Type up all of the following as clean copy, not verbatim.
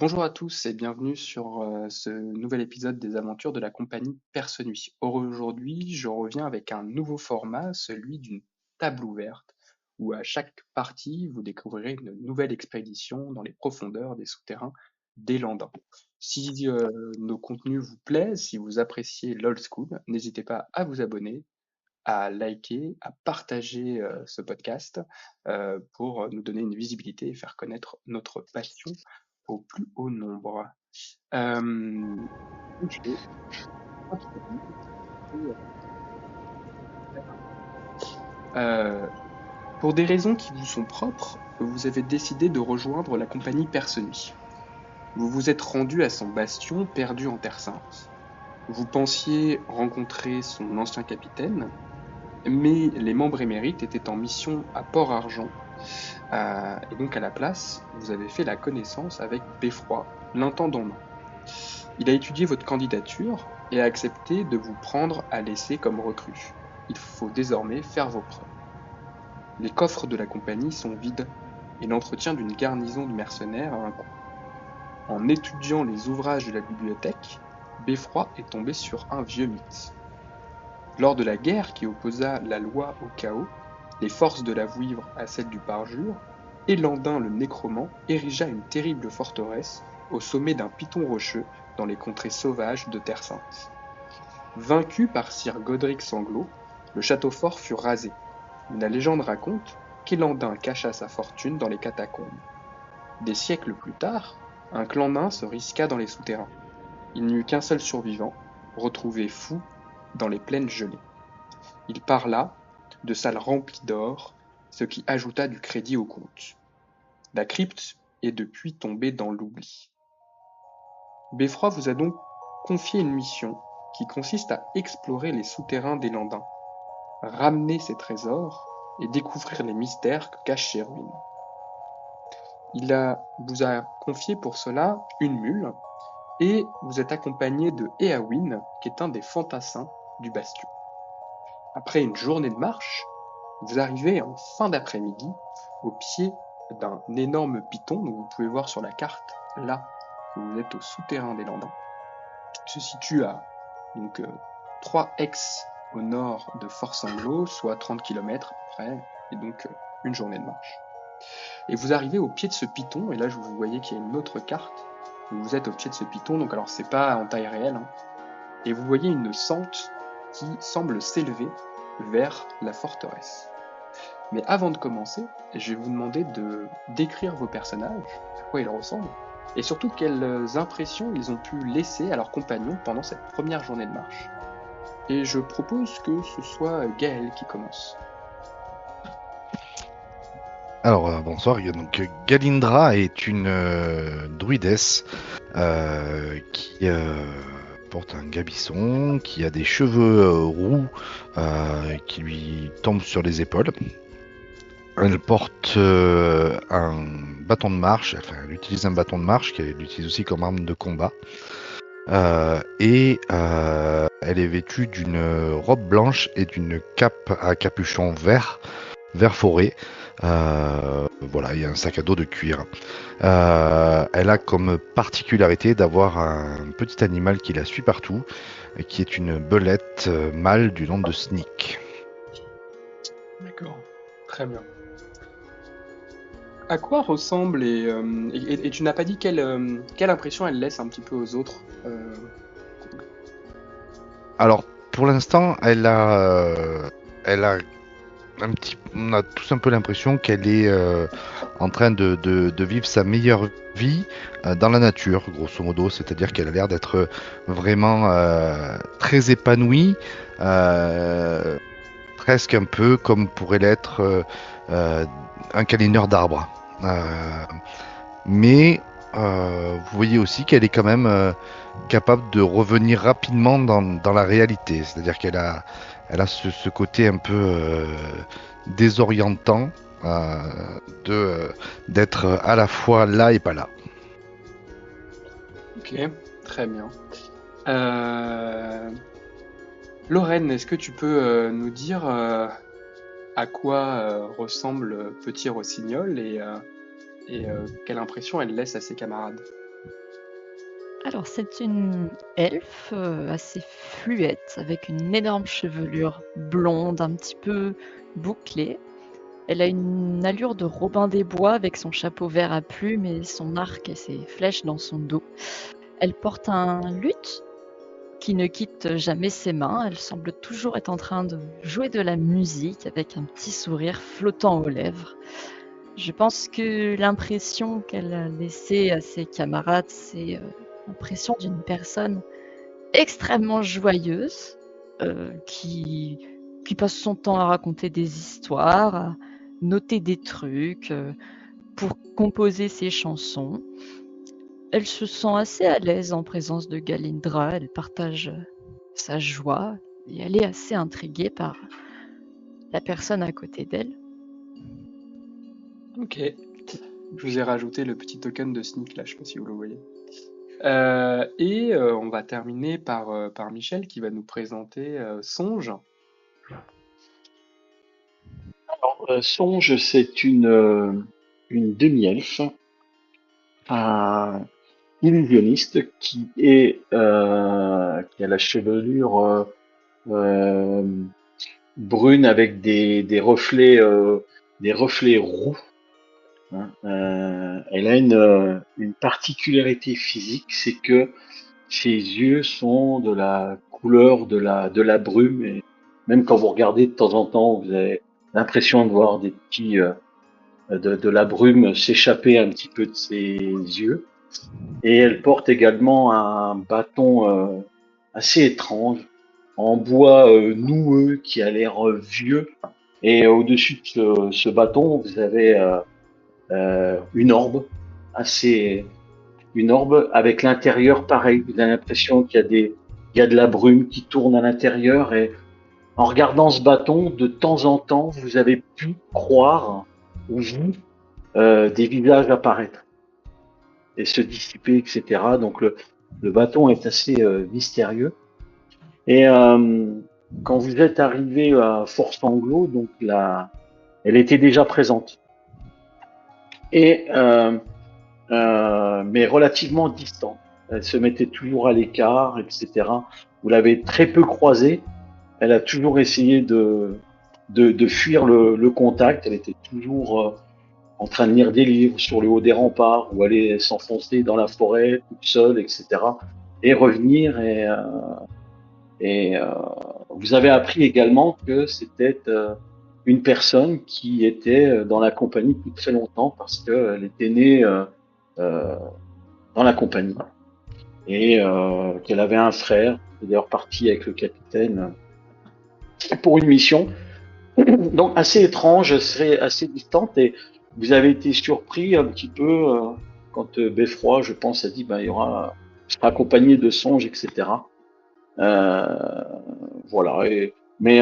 Bonjour à tous et bienvenue sur ce nouvel épisode des aventures de la compagnie Perce Nuit. Aujourd'hui, je reviens avec un nouveau format, celui d'une table ouverte, où à chaque partie, vous découvrirez une nouvelle expédition dans les profondeurs des souterrains des Landins. Si nos contenus vous plaisent, si vous appréciez l'old school, n'hésitez pas à vous abonner, à liker, à partager ce podcast pour nous donner une visibilité et faire connaître notre passion au plus haut nombre. Euh, je vais introduire pour des raisons qui vous sont propres, vous avez décidé de rejoindre la compagnie Perce Nuit. Vous vous êtes rendu à son bastion perdu en Terre Sainte. Vous pensiez rencontrer son ancien capitaine, mais les membres émérites étaient en mission à Port-Argent. Et donc à la place, vous avez fait la connaissance avec Beffroi, l'intendant nain. Il a étudié votre candidature et a accepté de vous prendre à l'essai comme recrue. Il faut désormais faire vos preuves. Les coffres de la compagnie sont vides et l'entretien d'une garnison de mercenaires a un coût. En étudiant les ouvrages de la bibliothèque, Beffroi est tombé sur un vieux mythe. Lors de la guerre qui opposa la loi au chaos, les forces de la Vouivre à celles du Parjure, Elandin le Nécromant érigea une terrible forteresse au sommet d'un piton rocheux dans les contrées sauvages de Terre Sainte. Vaincu par sir Godric Sanglot, le château fort fut rasé, mais la légende raconte qu'Elandin cacha sa fortune dans les catacombes. Des siècles plus tard, un clan nain se risqua dans les souterrains. Il n'y eut qu'un seul survivant, retrouvé fou dans les plaines gelées. Il parla de salles remplies d'or, ce qui ajouta du crédit au conte. La crypte est depuis tombée dans l'oubli. Beffroi vous a donc confié une mission qui consiste à explorer les souterrains des Landins, ramener ces trésors et découvrir les mystères que cachent ces ruines. Vous a confié pour cela une mule et vous êtes accompagné de Éowyn, qui est un des fantassins du bastion. Après une journée de marche, vous arrivez en fin d'après-midi au pied d'un énorme piton, donc vous pouvez voir sur la carte là que vous êtes au souterrain des Landins. Il se situe à donc 3 ex au nord de Fort Sanglot, soit 30 km à peu près, et donc une journée de marche. Et vous arrivez au pied de ce piton, et là vous voyez qu'il y a une autre carte, vous êtes au pied de ce piton, donc alors c'est pas en taille réelle, hein, et vous voyez une sente qui semble s'élever vers la forteresse. Mais avant de commencer, je vais vous demander de décrire vos personnages, à quoi ils ressemblent, et surtout quelles impressions ils ont pu laisser à leurs compagnons pendant cette première journée de marche. Et je propose que ce soit Gaël qui commence. Alors, bonsoir. Donc, Galindra est une druidesse qui porte un gabisson, qui a des cheveux roux qui lui tombent sur les épaules. Elle porte un bâton de marche, enfin, elle utilise un bâton de marche qu'elle utilise aussi comme arme de combat. Elle est vêtue d'une robe blanche et d'une cape à capuchon vert forêt. Voilà, il y a un sac à dos de cuir. Elle a comme particularité d'avoir un petit animal qui la suit partout, qui est une belette mâle du nom de Sneak. D'accord, très bien. À quoi ressemble et tu n'as pas dit quelle impression elle laisse un petit peu aux autres Alors, pour l'instant, elle a on a tous un peu l'impression qu'elle est en train de vivre sa meilleure vie dans la nature, grosso modo. C'est-à-dire qu'elle a l'air d'être vraiment très épanouie, euh, presque un peu comme pourrait l'être un câlineur d'arbres. Mais vous voyez aussi qu'elle est quand même capable de revenir rapidement dans la réalité. C'est-à-dire elle a ce côté un peu désorientant euh, d'être à la fois là et pas là. Ok, très bien. Euh, Lorraine, est-ce que tu peux nous dire à quoi ressemble Petit Rossignol et quelle impression elle laisse à ses camarades? Alors, c'est une elfe assez fluette, avec une énorme chevelure blonde, un petit peu bouclée. Elle a une allure de Robin des Bois avec son chapeau vert à plumes et son arc et ses flèches dans son dos. Elle porte un luth qui ne quitte jamais ses mains. Elle semble toujours être en train de jouer de la musique avec un petit sourire flottant aux lèvres. Je pense que l'impression qu'elle a laissée à ses camarades, c'est l'impression d'une personne extrêmement joyeuse qui passe son temps à raconter des histoires, à noter des trucs pour composer ses chansons. Elle se sent assez à l'aise en présence de Galindra, elle partage sa joie et elle est assez intriguée par la personne à côté d'elle. Ok. Je vous ai rajouté le petit token de sneak là, je sais pas si vous le voyez. On va terminer par Michel qui va nous présenter Songe. Songe, c'est une demi-elfe, un illusionniste qui a la chevelure euh, brune avec des reflets roux. Hein. Elle a une particularité physique, c'est que ses yeux sont de la couleur de la brume, et même quand vous regardez de temps en temps, vous avez l'impression de voir des petits de la brume s'échapper un petit peu de ses yeux. Et elle porte également un bâton assez étrange, en bois noueux qui a l'air vieux. Et au-dessus de ce bâton, vous avez une orbe, assez une orbe avec l'intérieur pareil. Vous avez l'impression il y a de la brume qui tourne à l'intérieur. Et en regardant ce bâton, de temps en temps, vous avez pu croire ou vu des visages apparaître et se dissiper, etc. Donc le bâton est assez mystérieux. Et quand vous êtes arrivé à Force Anglo, donc là, elle était déjà présente. Et mais relativement distante. Elle se mettait toujours à l'écart, etc. Vous l'avez très peu croisée. Elle a toujours essayé de fuir le contact. Elle était toujours en train de lire des livres sur le haut des remparts ou aller s'enfoncer dans la forêt toute seule, etc. Et revenir. Et vous avez appris également que c'était une personne qui était dans la compagnie depuis très longtemps parce qu'elle était née euh, dans la compagnie et qu'elle avait un frère, qui est d'ailleurs parti avec le capitaine pour une mission. Donc assez étrange, assez distante, et vous avez été surpris un petit peu quand Beffroi, je pense, a dit il y aura, je serai accompagné de songes, etc. Euh, voilà. Mais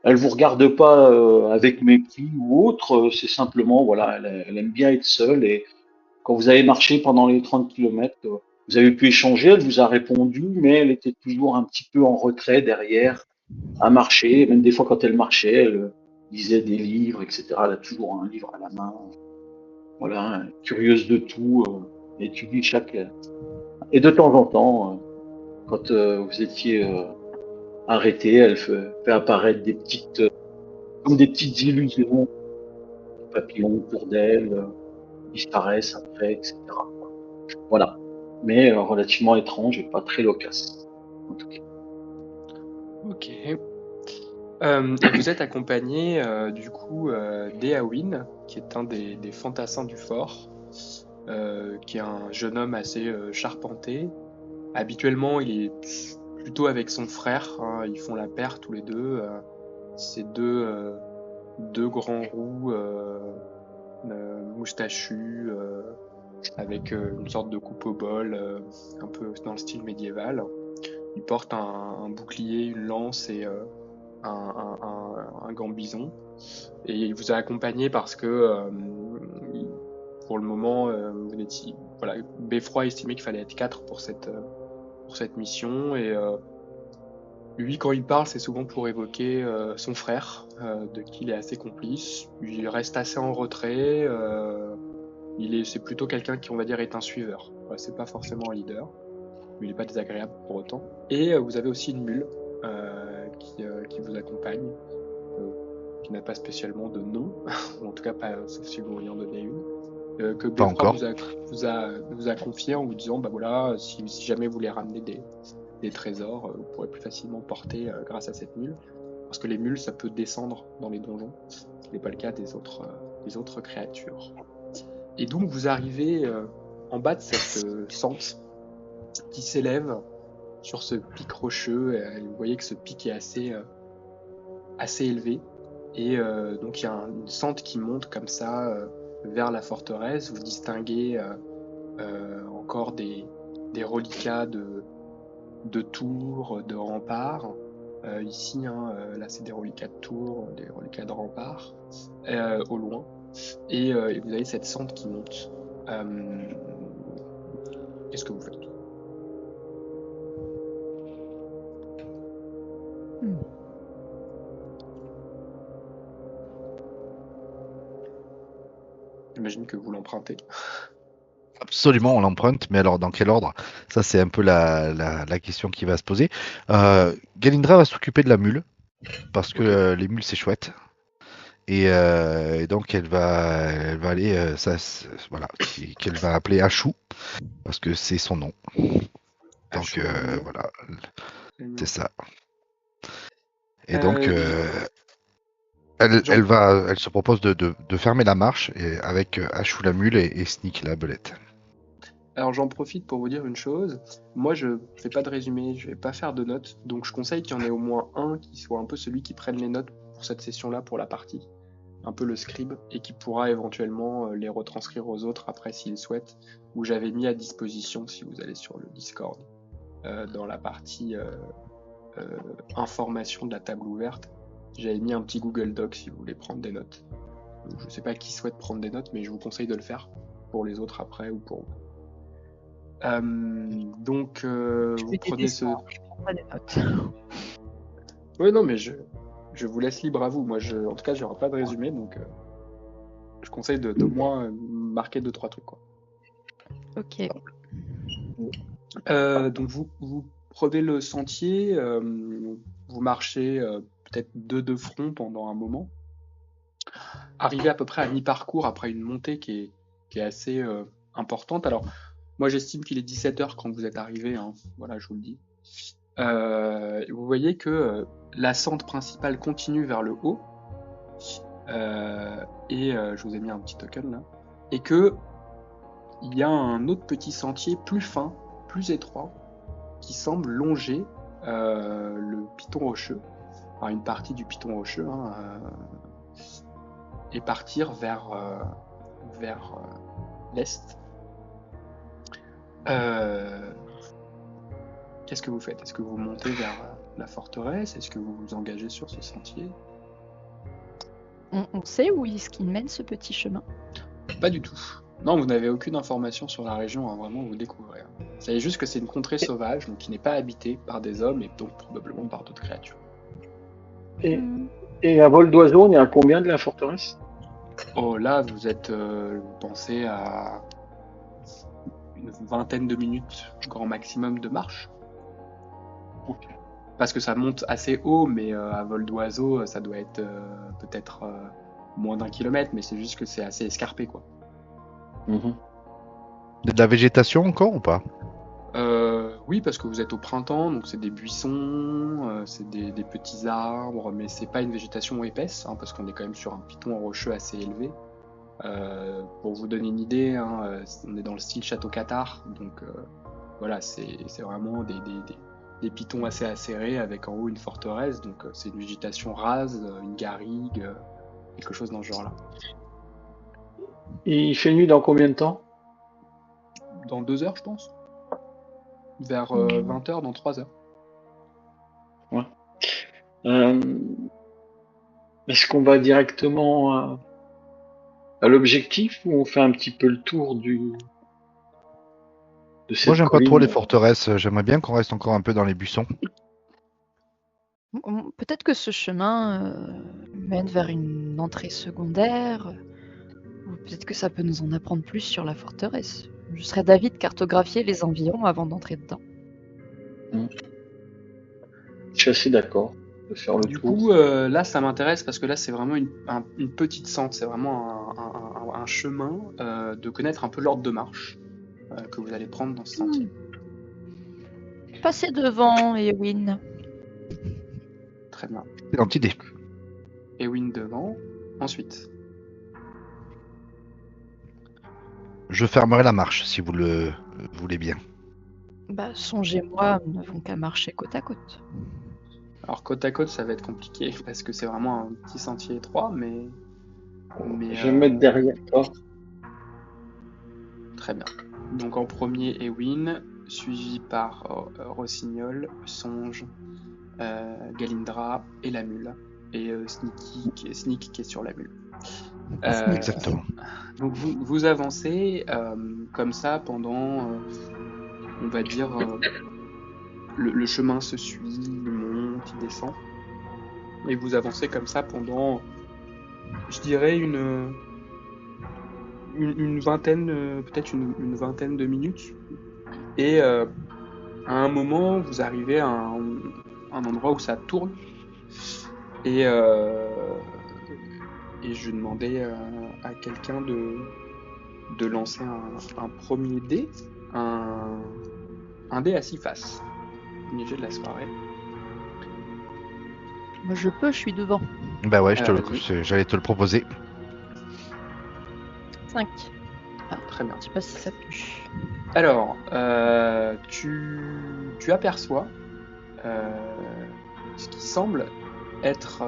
elle vous regarde pas avec mépris ou autre. C'est simplement voilà, elle aime bien être seule, et quand vous avez marché pendant les 30 kilomètres, vous avez pu échanger. Elle vous a répondu, mais elle était toujours un petit peu en retrait derrière, à marcher. Même des fois, quand elle marchait, elle lisait des livres, etc. Elle a toujours un livre à la main. Voilà, curieuse de tout, étudie chaque. Et de temps en temps, quand vous étiez arrêté, elle fait apparaître des petites, comme des petites illusions, papillons autour d'elle, disparaissent après, etc. Voilà. Mais relativement étrange et pas très loquace, en tout cas. Ok. Et vous êtes accompagné du coup d'Eowyn, qui est un des fantassins du fort, qui est un jeune homme assez charpenté. Habituellement, il est plutôt avec son frère, hein, ils font la paire tous les deux. Ces deux grands roux moustachus, avec une sorte de coupe au bol, un peu dans le style médiéval. Il porte un bouclier, une lance et un gant bison. Et il vous a accompagné parce que, pour le moment, voilà, Beffroi estimait qu'il fallait être 4 pour cette mission. Et lui, quand il parle, c'est souvent pour évoquer son frère, de qui il est assez complice. Il reste assez en retrait. C'est plutôt quelqu'un qui, on va dire, est un suiveur. Ouais, c'est pas forcément un leader. mais il n'est pas désagréable pour autant. Et vous avez aussi une mule qui vous accompagne, qui n'a pas spécialement de nom, ou en tout cas pas, sauf si vous voulez en donner une, que Pas Beffroi encore. vous a confié en vous disant, bah voilà, si jamais vous voulez ramener des trésors, vous pourrez plus facilement porter grâce à cette mule, parce que les mules, ça peut descendre dans les donjons, ce qui n'est pas le cas des autres créatures. Et donc vous arrivez en bas de cette sente qui s'élève sur ce pic rocheux, et vous voyez que ce pic est assez élevé, et donc il y a une sente qui monte comme ça vers la forteresse. Vous distinguez encore des reliquats de tours, de remparts. Ici, là c'est des reliquats de tours, des reliquats de remparts, au loin. Et vous avez cette sente qui monte. Qu'est-ce que vous faites? J'imagine que vous l'empruntez. Absolument, on l'emprunte, mais alors dans quel ordre? Ça, c'est un peu la question qui va se poser. Galindra va s'occuper de la mule, parce que les mules, c'est chouette. Et donc, elle va aller, voilà, qu'elle va appeler Achou, parce que c'est son nom. Donc, voilà, c'est ça. Et donc, elle se propose de fermer la marche avec Achou la mule et Sneak la belette. Alors j'en profite pour vous dire une chose. Moi je fais pas de résumé, je vais pas faire de notes, donc je conseille qu'il y en ait au moins un qui soit un peu celui qui prenne les notes pour cette session-là, pour la partie, un peu le scribe, et qui pourra éventuellement les retranscrire aux autres après s'ils souhaitent, où j'avais mis à disposition, si vous allez sur le Discord, dans la partie information de la table ouverte, j'avais mis un petit Google Doc si vous voulez prendre des notes. Donc, je sais pas qui souhaite prendre des notes, mais je vous conseille de le faire pour les autres après ou pour vous. Donc vous prenez ce... Je prends pas des notes. Oui, non, mais je vous laisse libre à vous. Moi, en tout cas, j'aurai pas de résumé, donc je conseille de moins marquer 2-3 trucs, quoi. Ok. Donc vous prenez le sentier, vous marchez peut-être de front pendant un moment, arrivez à peu près à mi-parcours après une montée qui est assez importante. Alors moi j'estime qu'il est 17h quand vous êtes arrivé, hein. Voilà, je vous le dis. Vous voyez que la sente principale continue vers le haut, et je vous ai mis un petit token là, et que il y a un autre petit sentier plus fin, plus étroit, qui semble longer le piton rocheux, enfin une partie du piton rocheux, et partir vers l'est. Qu'est-ce que vous faites? Est-ce que vous montez vers la forteresse? Est-ce que vous vous engagez sur ce sentier? On sait où est-ce qu'il mène ce petit chemin? Pas du tout. Non, vous n'avez aucune information sur la région, vraiment, vous découvrez. Vous savez juste que c'est une contrée sauvage, donc qui n'est pas habitée par des hommes et donc probablement par d'autres créatures. Et à vol d'oiseau, on est à combien de la forteresse? Oh, là, vous pensez à une vingtaine de minutes, grand maximum de marche. Okay. Parce que ça monte assez haut, mais à vol d'oiseau, ça doit être peut-être moins d'1 kilomètre, mais c'est juste que c'est assez escarpé, quoi. De la végétation encore ou pas? Oui, parce que vous êtes au printemps, donc c'est des buissons, c'est des petits arbres, mais c'est pas une végétation épaisse, hein, parce qu'on est quand même sur un piton rocheux assez élevé. Pour vous donner une idée, on est dans le style château Cathare, donc voilà, c'est vraiment des pitons assez acérés avec en haut une forteresse, donc c'est une végétation rase, une garrigue, quelque chose dans ce genre-là. Et il fait nuit dans combien de temps? Dans 2 heures, je pense. Vers 20h, dans 3 heures. Ouais. Est-ce qu'on va directement à l'objectif ou on fait un petit peu le tour de cette Moi, j'aime pas colline? trop les forteresses. J'aimerais bien qu'on reste encore un peu dans les buissons. Peut-être que ce chemin mène vers une entrée secondaire, ou peut-être que ça peut nous en apprendre plus sur la forteresse. Je serais d'avis de cartographier les environs avant d'entrer dedans. Je suis assez d'accord de faire le Du tour. coup, là, ça m'intéresse parce que là, c'est vraiment une petite sente, c'est vraiment un chemin de connaître un peu l'ordre de marche que vous allez prendre dans ce sentier. Passez devant, Ewin. Très bien. Excellente idée. Ewin devant. Ensuite, Je fermerai la marche si vous le voulez bien. Bah, Songe et moi n'avons qu'à marcher côte à côte. alors côte à côte, ça va être compliqué parce que c'est vraiment un petit sentier étroit, mais Je vais me mettre derrière toi. très bien. Donc en premier, Ewin, suivi par Rossignol, Songe, Galindra et la mule. Et Sneak qui est sur la mule. Exactement. Donc vous avancez comme ça pendant, on va dire, le chemin se suit, il monte, il descend. Et vous avancez comme ça pendant, je dirais, une vingtaine, peut-être une vingtaine de minutes. Et à un moment, vous arrivez à un endroit où ça tourne. Et je demandais à quelqu'un de lancer un premier dé, un dé à 6 faces. Premier jet de la soirée. Moi, je peux, je suis devant. Bah ouais, Vas-y. j'allais te le proposer. 5. Très bien. Je sais pas si ça touche. Alors, tu aperçois ce qui semble être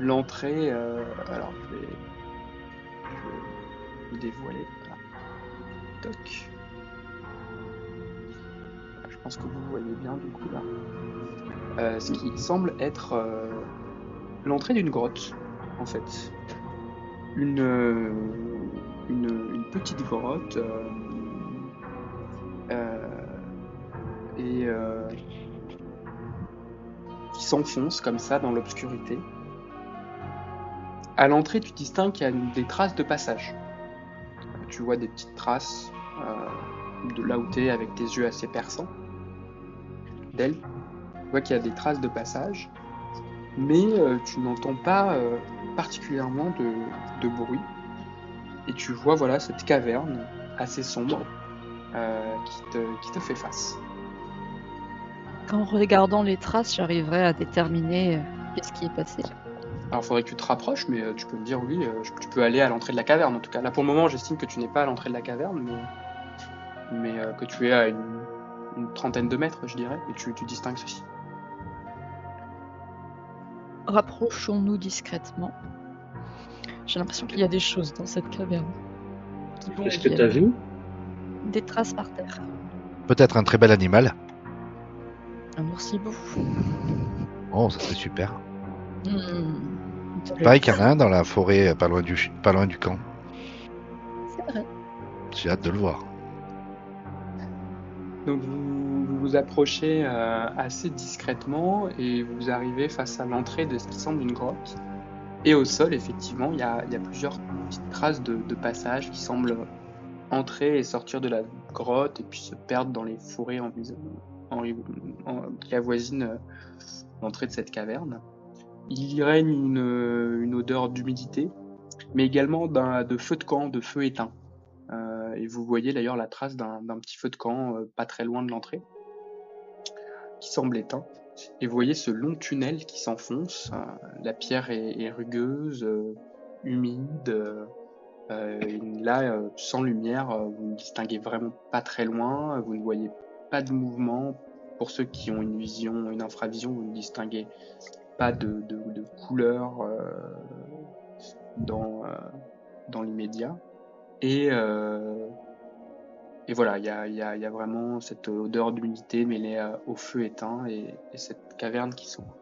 l'entrée. Alors, je vais le dévoiler. Voilà. Toc. Je pense que vous voyez bien du coup là. Ce qui semble être l'entrée d'une grotte, en fait. Une petite grotte et qui s'enfonce comme ça dans l'obscurité. À l'entrée, tu distingues qu'il y a des traces de passage. Tu vois des petites traces de là où t'es avec tes yeux assez perçants d'elle. Tu vois qu'il y a des traces de passage, mais tu n'entends pas particulièrement de bruit. Et tu vois voilà cette caverne assez sombre qui te fait face. En regardant les traces, j'arriverai à déterminer qu'est-ce qui est passé. Alors il faudrait que tu te rapproches, mais tu peux me dire oui, tu peux aller à l'entrée de la caverne en tout cas. Là pour le moment j'estime que tu n'es pas à l'entrée de la caverne, mais que tu es à une trentaine de mètres je dirais, et tu distingues ceci. Rapprochons-nous discrètement. J'ai l'impression qu'il y a des choses dans cette caverne. Qu'est-ce que t'as vu? Des traces par terre. Peut-être un très bel animal. Un oursibou. Oh, ça serait super. Mmh. Pareil qu'il y en a un dans la forêt, pas loin du camp. C'est vrai. J'ai hâte de le voir. Donc vous approchez assez discrètement et vous arrivez face à l'entrée de ce qui semble une grotte. Et au sol, effectivement, il y a plusieurs petites traces de passage qui semblent entrer et sortir de la grotte et puis se perdre dans les forêts qui avoisinent l'entrée de cette caverne. Il y règne une odeur d'humidité, mais également de feu de camp, de feu éteint. Et vous voyez d'ailleurs la trace d'un petit feu de camp pas très loin de l'entrée, qui semble éteint. Et vous voyez ce long tunnel qui s'enfonce. La pierre est rugueuse, humide. Là, sans lumière, vous ne distinguez vraiment pas très loin. Vous ne voyez pas de mouvement. Pour ceux qui ont une vision, une infravision, vous ne distinguez pas de couleur dans l'immédiat. Et voilà, il y a vraiment cette odeur d'humidité mêlée au feu éteint et cette caverne qui s'ouvre.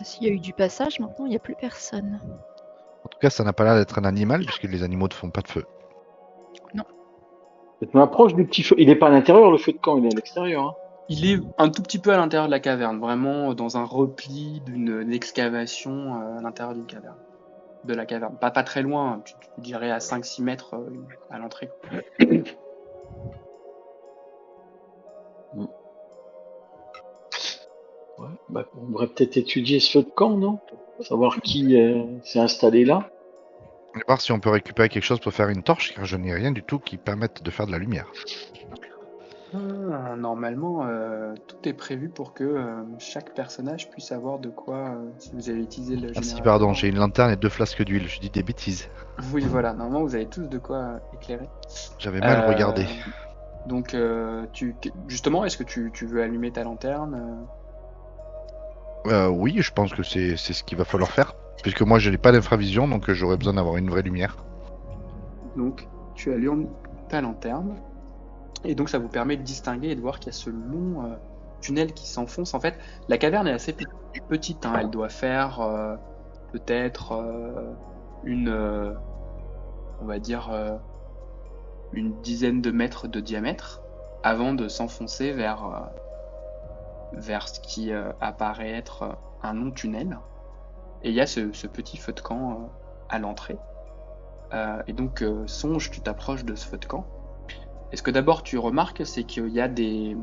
S'il y a eu du passage, maintenant il n'y a plus personne. En tout cas, ça n'a pas l'air d'être un animal, puisque les animaux ne font pas de feu. Non. Je m'approche du petit feu. Il n'est pas à l'intérieur, le feu de camp, il est à l'extérieur. Hein. Il est un tout petit peu à l'intérieur de la caverne, vraiment dans un repli d'une excavation à l'intérieur d'une caverne. de la caverne. Pas très loin, tu dirais à 5-6 mètres à l'entrée. Ouais, bah, on devrait peut-être étudier ce feu de camp, non? Pour savoir qui s'est installé là. On va voir si on peut récupérer quelque chose pour faire une torche, car je n'ai rien du tout qui permette de faire de la lumière. Normalement, tout est prévu pour que chaque personnage puisse avoir de quoi, si vous avez utilisé le Ah si, générateur. pardon, j'ai une lanterne et 2 flasques d'huile, je dis des bêtises. Oui, voilà, normalement vous avez tous de quoi éclairer. J'avais mal regardé. Donc, justement, est-ce que tu veux allumer ta lanterne Oui, je pense que c'est ce qu'il va falloir faire, puisque moi je n'ai pas d'infravision, donc j'aurais besoin d'avoir une vraie lumière. Donc, tu allumes ta lanterne, et donc ça vous permet de distinguer et de voir qu'il y a ce long tunnel qui s'enfonce. En fait, la caverne est assez petite, hein. Elle doit faire peut-être on va dire, une dizaine de mètres de diamètre avant de s'enfoncer vers ce qui apparaît être un long tunnel. Et il y a ce petit feu de camp à l'entrée. Et donc, Songe, tu t'approches de ce feu de camp. Et ce que d'abord tu remarques, c'est qu'il y a des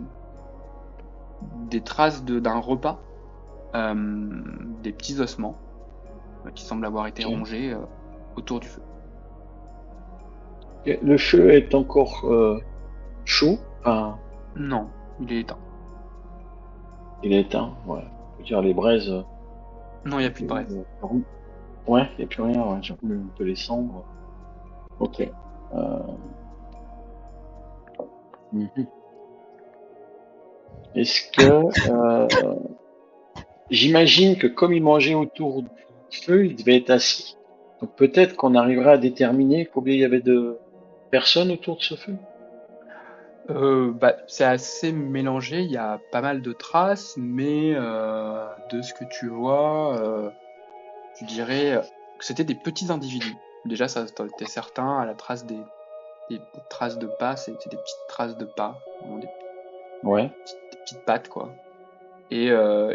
traces d'un repas, des petits ossements qui semblent avoir été rongés autour du feu. Le feu est encore chaud. Enfin, Non, il est éteint. il est éteint, ouais. Je veux dire, les braises. Non, il n'y a plus de braise. Ouais, il n'y a plus rien, ouais. J'ai remis un peu les cendres. Ok. Est-ce que j'imagine que comme il mangeait autour du feu, il devait être assis. Donc peut-être qu'on arriverait à déterminer combien il y avait de personnes autour de ce feu. C'est assez mélangé, il y a pas mal de traces, mais de ce que tu vois, tu dirais que c'était des petits individus. Déjà, ça t'es certain, à la trace des traces de pas, c'était des petites traces de pas, Ouais. des petites pattes, quoi. Et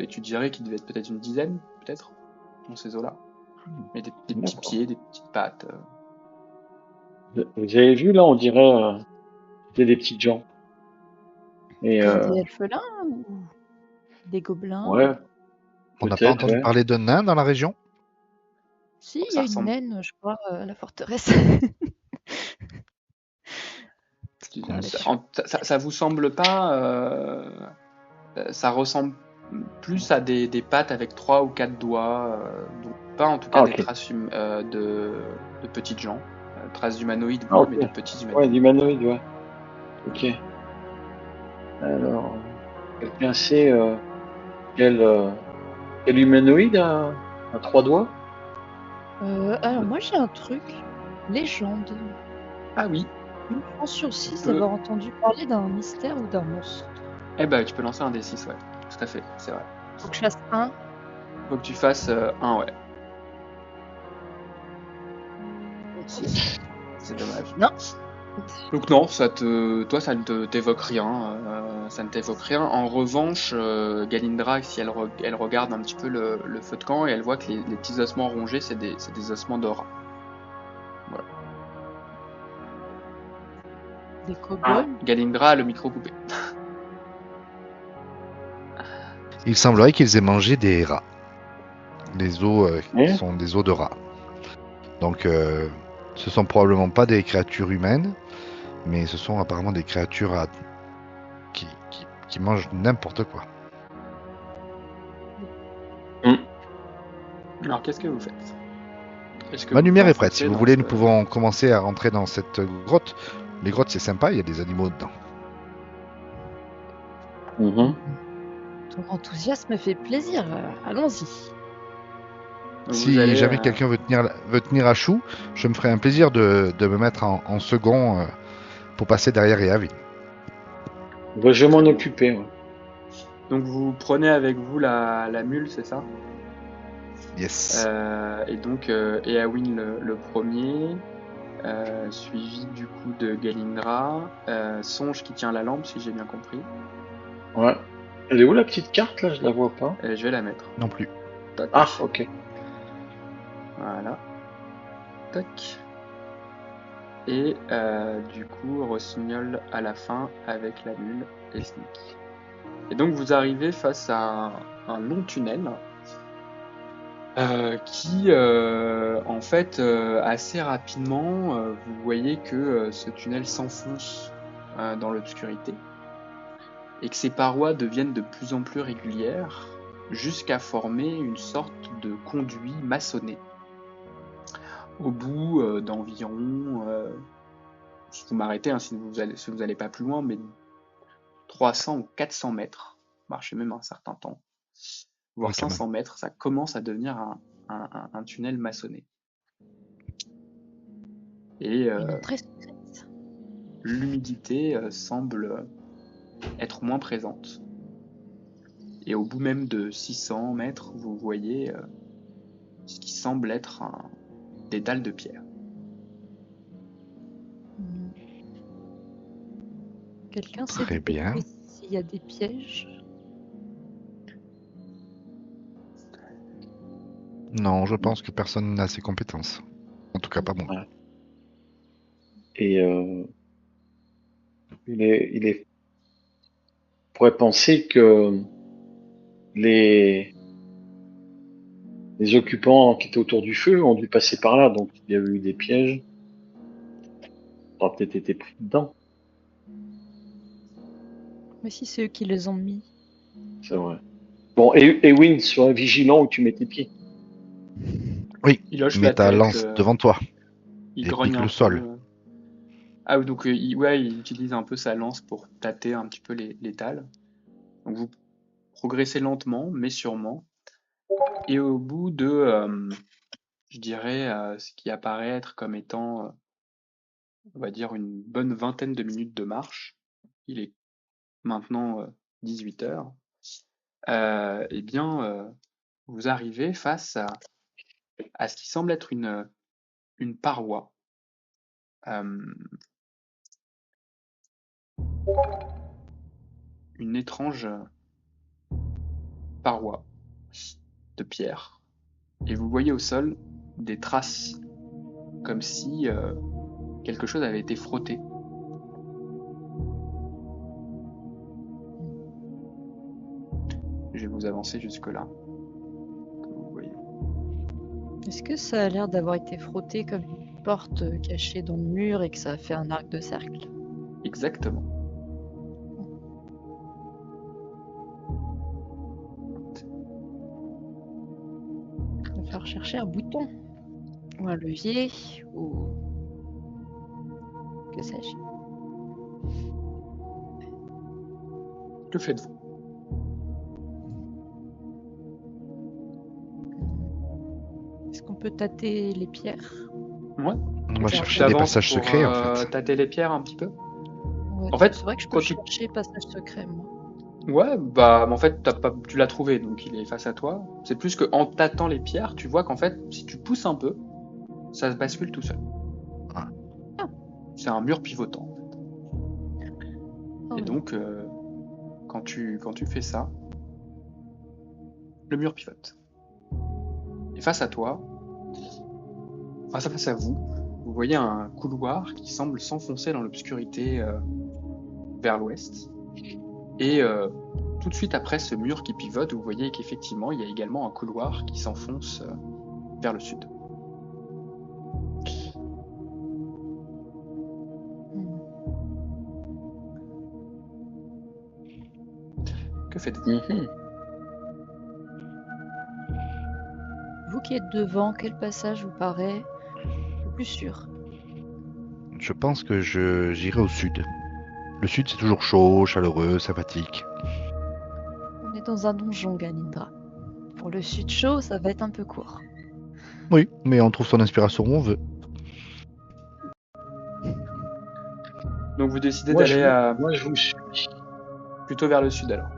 tu dirais qu'il devait être peut-être une dizaine, peut-être, dans ces eaux-là. Mais des petits pieds, des petites pattes. Vous avez vu là, on dirait c'était des petites gens. Et Des elfelins ou des gobelins? ouais. On n'a pas entendu Ouais. parler de nains dans la région? Si, il y Ça a une ressemble. naine, je crois, à la forteresse. Ça vous semble pas. Ça ressemble plus à des pattes avec 3 ou 4 doigts. Donc pas en tout cas des traces de petites gens. Traces d'humanoïdes, oui, mais de petits humanoïdes. Ouais, d'humanoïdes, ouais. Ok. Alors, quelqu'un sait quel humanoïde a 3 doigts? Alors moi j'ai un truc, légende. Ah oui. Une chance sur 6 d'avoir entendu parler d'un mystère ou d'un monstre. Eh ben, tu peux lancer un D6, ouais. Tout à fait, c'est vrai. Faut que je fasse 1. Faut que tu fasses 1, ouais. C'est dommage. Non. Donc non, toi, ça ne t'évoque rien. Ça ne t'évoque rien. En revanche, Galindra, si elle regarde un petit peu le feu de camp et elle voit que les petits ossements rongés, c'est des ossements d'or. Voilà. Des kobolds. Galindra a le micro coupé. Il semblerait qu'ils aient mangé des rats. Les os sont des os de rats. Donc, ce sont probablement pas des créatures humaines, mais ce sont apparemment des créatures qui mangent n'importe quoi. Alors, qu'est-ce que vous faites? Ma lumière est prête. Si vous voulez, nous pouvons commencer à rentrer dans cette grotte. Les grottes, c'est sympa, il y a des animaux dedans. Ton enthousiasme fait plaisir. Allons-y. Si jamais quelqu'un veut tenir à Chou, je me ferai un plaisir de me mettre en second pour passer derrière Eavin. Je vais m'en occuper. Ouais. Donc vous prenez avec vous la mule, c'est ça? Yes. Et donc Eowyn le premier, suivi du coup de Galindra, Songe qui tient la lampe si j'ai bien compris. Ouais. Elle est où la petite carte là? Je la vois pas. Je vais la mettre. Non plus. Ah, ok. Voilà. Toc. Et du coup, Rossignol à la fin avec la mule et Sneak. Et donc vous arrivez face à un long tunnel qui, en fait, assez rapidement, vous voyez que ce tunnel s'enfonce dans l'obscurité et que ses parois deviennent de plus en plus régulières jusqu'à former une sorte de conduit maçonné. Au bout d'environ, si vous m'arrêtez, si vous allez pas plus loin, mais 300 ou 400 mètres, marchez même un certain temps, voire Ouais, quand 500 mètres, ça commence à devenir un tunnel maçonné. Et Une entrée secrète. l'humidité semble être moins présente. Et au bout même de 600 mètres, vous voyez ce qui semble être des dalles de pierre. Quelqu'un sait Très bien. détecter s'il y a des pièges? Non, je pense que personne n'a ces compétences. En tout cas, pas moi. Ouais. Et on pourrait penser que les occupants qui étaient autour du feu ont dû passer par là, donc il y a eu des pièges. On aura peut-être été pris dedans, Mais si c'est eux qui les ont mis. c'est vrai. Bon, et Ewin, sois vigilant où tu mets tes pieds. Oui, Il hoche mets la ta tête, lance devant toi. il et grogne pique un le peu. sol. Ah oui, donc il utilise un peu sa lance pour tâter un petit peu les dalles. Donc vous progressez lentement, mais sûrement. Et au bout de, je dirais, ce qui apparaît être comme étant, on va dire, une bonne vingtaine de minutes de marche, il est maintenant 18 heures, eh bien, vous arrivez face à ce qui semble être une paroi. Une étrange paroi de pierre. Et vous voyez au sol des traces, comme si quelque chose avait été frotté. Je vais vous avancer jusque-là. Comme vous voyez. Est-ce que ça a l'air d'avoir été frotté comme une porte cachée dans le mur et que ça a fait un arc de cercle? Exactement. Il va falloir chercher un bouton ou un levier ou que sais-je. Que faites-vous? Est-ce qu'on peut tâter les pierres? Ouais. On va Tu chercher des t'avances passages pour, secrets, en fait. tâter les pierres un petit peu. Ouais, En fait, c'est vrai que je quand peux tu- chercher passage secret, moi. Ouais, bah en fait tu l'as trouvé, donc il est face à toi. C'est plus que en tâtant les pierres, tu vois qu'en fait, si tu pousses un peu, ça se bascule tout seul. Ah. C'est un mur pivotant. Oh, Et donc, quand tu fais ça, le mur pivote. Et face à toi, face à vous, vous voyez un couloir qui semble s'enfoncer dans l'obscurité vers l'ouest. Et tout de suite après ce mur qui pivote, vous voyez qu'effectivement, il y a également un couloir qui s'enfonce vers le sud. Que faites-vous? Vous qui êtes devant, quel passage vous paraît le plus sûr? Je pense que j'irai au sud. Le sud, c'est toujours chaud, chaleureux, sympathique. On est dans un donjon, Ganindra. Pour le sud chaud, ça va être un peu court. Oui, mais on trouve son inspiration où on veut. Donc vous décidez Moi, d'aller moi, je vous suis. plutôt vers le sud alors.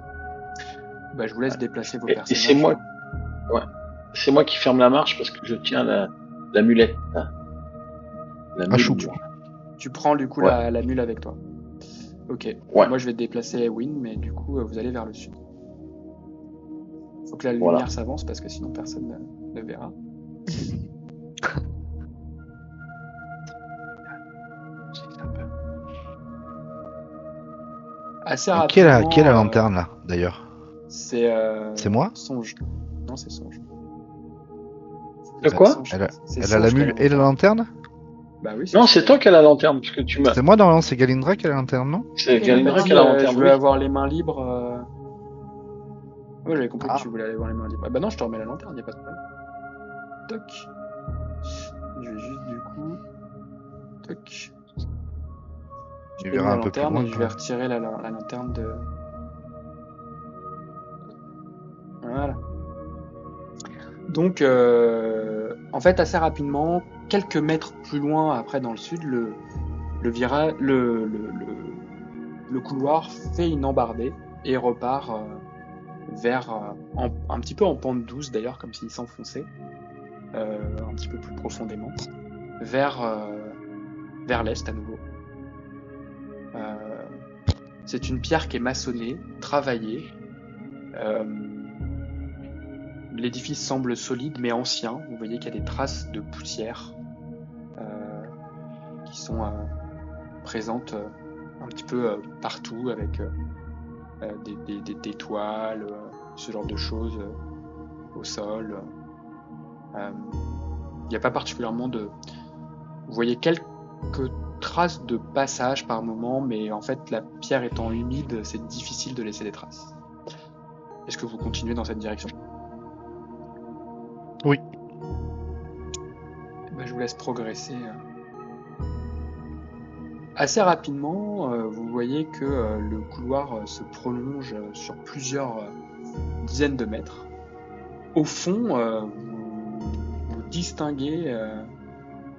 Bah, je vous laisse déplacer vos Et personnages. c'est moi, ouais, c'est moi qui ferme la marche parce que je tiens la mulette. Hein. La mule. chou. Tu prends du coup Ouais. la mule avec toi. Ok. Ouais. Moi je vais déplacer Ewin, mais du coup vous allez vers le sud. Faut que la Voilà. lumière s'avance parce que sinon personne ne verra. Assez Et rapidement. qui est la lanterne là, d'ailleurs? C'est. C'est moi? Songe. Non, c'est Songe. De C'est quoi Songe. C'est Elle a la Songe qui mule et la lanterne? Bah oui. Non, c'est toi qui as la lanterne, parce que tu m'as. C'est moi normalement, c'est Galindra qui a la lanterne, non? C'est Et Galindra le qui a la bras. lanterne, Je veux oui. avoir les mains libres. Ouais, j'avais compris Ah. que tu voulais avoir les mains libres. Ah bah non, je te remets la lanterne, y a pas de problème. Toc. Je vais juste du coup. Toc. Tu Je mets verras la un peu plus lanterne loin. et je vais retirer la lanterne de. Voilà. Donc, en fait, assez rapidement, quelques mètres plus loin, après dans le sud, le couloir fait une embardée et repart vers, un petit peu en pente douce d'ailleurs, comme s'il s'enfonçait un petit peu plus profondément, vers l'est à nouveau. C'est une pierre qui est maçonnée, travaillée. L'édifice semble solide mais ancien. Vous voyez qu'il y a des traces de poussière qui sont présentes un petit peu partout avec des toiles, ce genre de choses au sol. Il n'y a pas particulièrement de... Vous voyez quelques traces de passage par moment, mais en fait la pierre étant humide, c'est difficile de laisser des traces. Est-ce que vous continuez dans cette direction? Oui. Ben, je vous laisse progresser. Assez rapidement, vous voyez que le couloir se prolonge sur plusieurs dizaines de mètres. Au fond, vous distinguez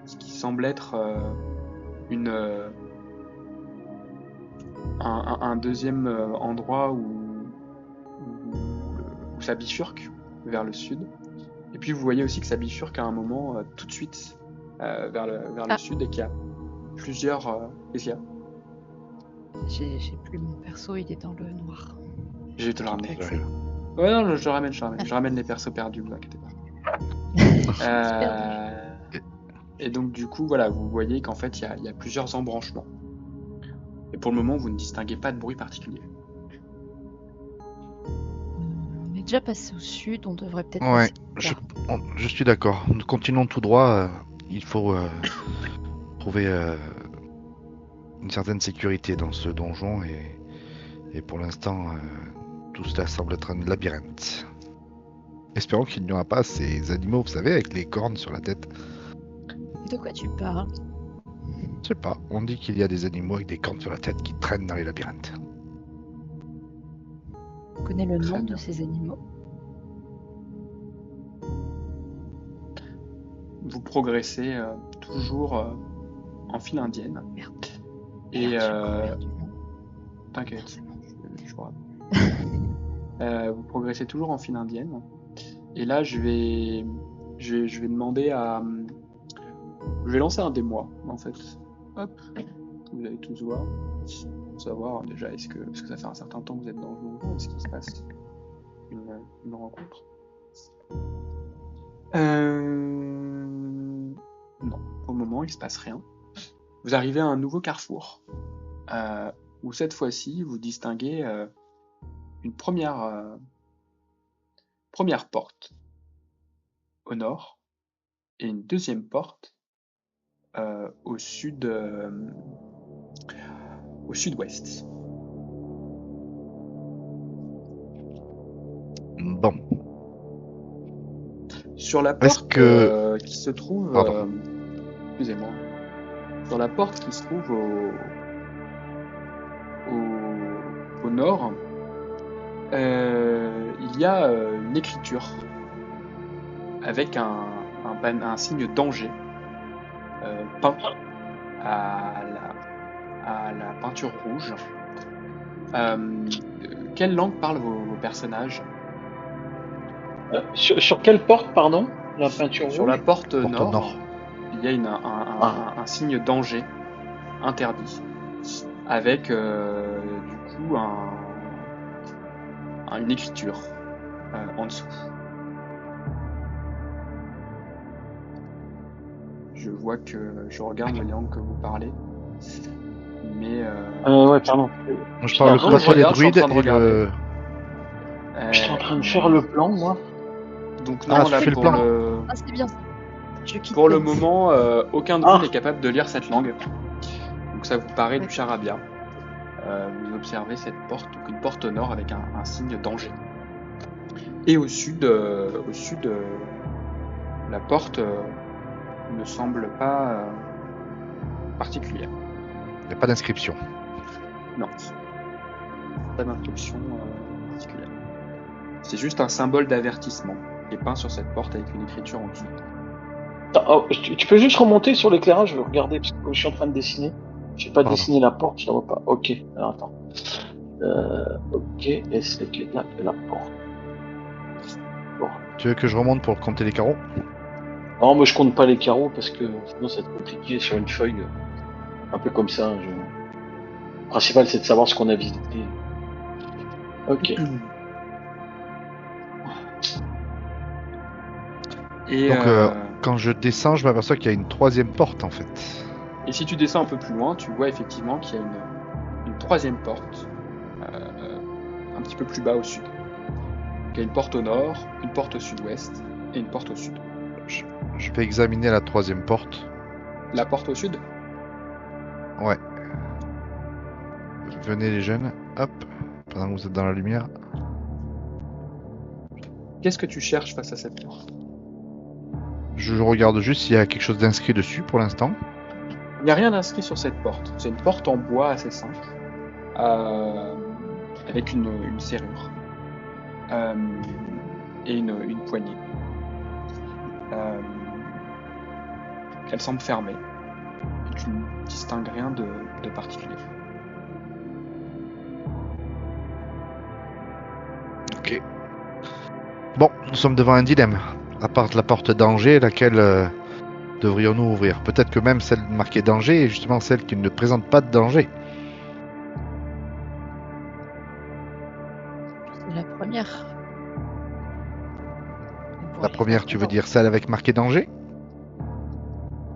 ce qui semble être un deuxième endroit où ça bifurque vers le sud. Et puis vous voyez aussi que ça bifurque à un moment tout de suite vers le sud et qu'il y a plusieurs... Qu'est-ce qu'il y a? J'ai plus mon perso, il est dans le noir. Je vais te le ramener. Accès. Ouais, non, je ramène. Je ramène les persos perdus, vous inquiétez pas. Et donc du coup, voilà, vous voyez qu'en fait, il y a plusieurs embranchements. Et pour le moment, vous ne distinguez pas de bruit particulier. On est déjà passé au sud, on devrait peut-être Ouais, passer. je suis d'accord. Nous continuons tout droit. Il faut trouver une certaine sécurité dans ce donjon et pour l'instant, tout cela semble être un labyrinthe. Espérons qu'il n'y aura pas ces animaux, vous savez, avec les cornes sur la tête. De quoi tu parles? Je sais pas, on dit qu'il y a des animaux avec des cornes sur la tête qui traînent dans les labyrinthes. Tu connais le Très nom bien. de ces animaux? Vous progressez toujours en file indienne. Merde. Et Merde, j'ai encore perdu le nom. t'inquiète, je vous rappelle. Vous progressez toujours en file indienne. Et là, je vais demander à... Je vais lancer un des mois, en fait. Hop, vous allez tous voir. Pour savoir déjà, est-ce que ça fait un certain temps que vous êtes dans le donjon, est-ce qu'il se passe une rencontre? Non, pour le moment, il se passe rien. Vous arrivez à un nouveau carrefour, où cette fois-ci, vous distinguez une première porte au nord et une deuxième porte au sud-ouest. Bon, Sur la Est-ce porte que- qui se trouve... Pardon. excusez-moi. Sur la porte qui se trouve au nord, il y a une écriture avec un signe danger peint à la peinture rouge. Quelle langue parlent vos personnages? Sur quelle porte, pardon? La peinture Sur rouge? la porte Porte nord, nord. il y a un signe danger interdit avec du coup une écriture en dessous. Je vois que je regarde les langues que vous parlez. Mais Ouais, pardon. Moi, je parle Non, pas je toi les regarde, je suis en druides train de et le. J'étais en train de faire le plan, moi. Donc Ah, non, tu là fais le pour plan. le Ah, c'est bien ça. Je quitte pour le bien. moment, aucun de vous Ah. n'est capable de lire cette langue. Donc ça vous paraît du D'accord. charabia. Vous observez cette porte, donc une porte au nord avec un signe danger. Et au sud, la porte ne semble pas particulière. Il n'y a pas d'inscription. Non. Pas d'inscription particulière. C'est juste un symbole d'avertissement qui est peint sur cette porte avec une écriture en dessous. Oh, tu peux juste remonter sur l'éclairage, je veux regarder, parce que comme je suis en train de dessiner. J'ai pas Pardon. dessiné la porte, je la vois pas. Ok, alors attends. Ok, et c'est là la porte. Bon. Tu veux que je remonte pour compter les carreaux? Non, moi je compte pas les carreaux parce que sinon ça va être compliqué sur une feuille. Un peu comme ça. Le principal c'est de savoir ce qu'on a visité. Ok. Et, Donc, quand je descends, je m'aperçois qu'il y a une troisième porte en fait. et si tu descends un peu plus loin, tu vois effectivement qu'il y a une troisième porte, un petit peu plus bas au sud. Il y a une porte au nord, une porte au sud-ouest et une porte au sud. Je vais examiner la troisième porte. La porte au sud? Ouais. Venez les jeunes, hop, pendant que vous êtes dans la lumière. Qu'est-ce que tu cherches face à cette porte? Je regarde juste s'il y a quelque chose d'inscrit dessus pour l'instant. Il n'y a rien d'inscrit sur cette porte. C'est une porte en bois assez simple, avec une serrure et une poignée. Elle semble fermée. Et tu ne distingues rien de particulier. Ok. Bon, nous sommes devant un dilemme. À part la porte danger, laquelle devrions-nous ouvrir? Peut-être que même celle marquée danger est justement celle qui ne présente pas de danger. C'est la première. La première, tu veux dire celle avec marqué danger?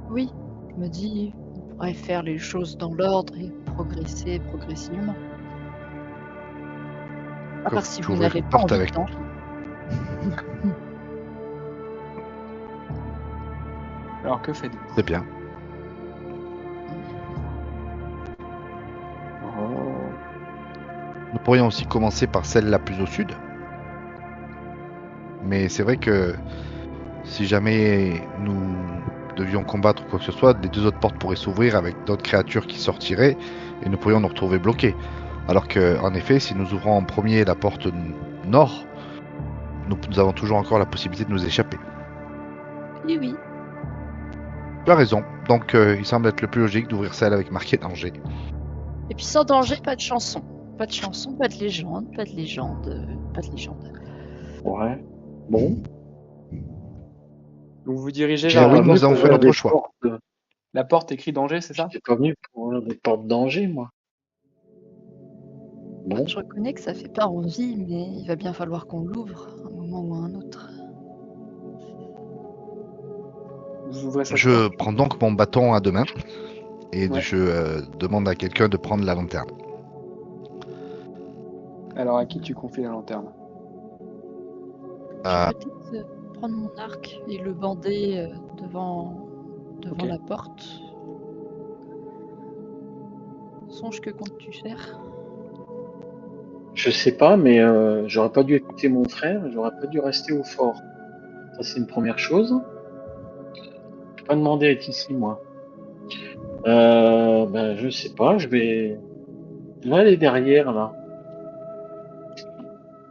Oui, je me dis, on pourrait faire les choses dans l'ordre et progresser progressivement. À part si Tu vous ouvres n'avez une pas porte envie avec- de danger. Alors que faites-vous? C'est bien. Nous pourrions aussi commencer par celle la plus au sud. Mais c'est vrai que si jamais nous devions combattre ou quoi que ce soit, les deux autres portes pourraient s'ouvrir avec d'autres créatures qui sortiraient et nous pourrions nous retrouver bloqués. Alors que, en effet, si nous ouvrons en premier la porte nord, nous avons toujours encore la possibilité de nous échapper. Oui, oui. Tu as raison. Donc, il semble être le plus logique d'ouvrir celle avec marqué danger. Et puis sans danger, pas de chanson. Pas de chanson, pas de légende, pas de légende, pas de légende. Ouais. Bon. Donc vous vous dirigez Bien vers oui, la nous porte, avons fait notre choix. la porte écrit danger, c'est ça? J'étais pas venu pour ouvrir des portes danger, moi. Bon. Je reconnais que ça fait pas envie, mais il va bien falloir qu'on l'ouvre à un moment ou à un autre. Vous ouvrez cette Je porte. prends donc mon bâton à deux mains et Ouais. je demande à quelqu'un de prendre la lanterne. Alors à qui tu confies la lanterne? Je vais peut-être prendre mon arc et le bander devant Ok. la porte. Songe, que comptes-tu faire? Je sais pas, mais j'aurais pas dû écouter mon frère, j'aurais pas dû rester au fort. Ça, c'est une première chose. Je vais pas demander à être ici, moi. Ben, je sais pas, je vais aller derrière, là.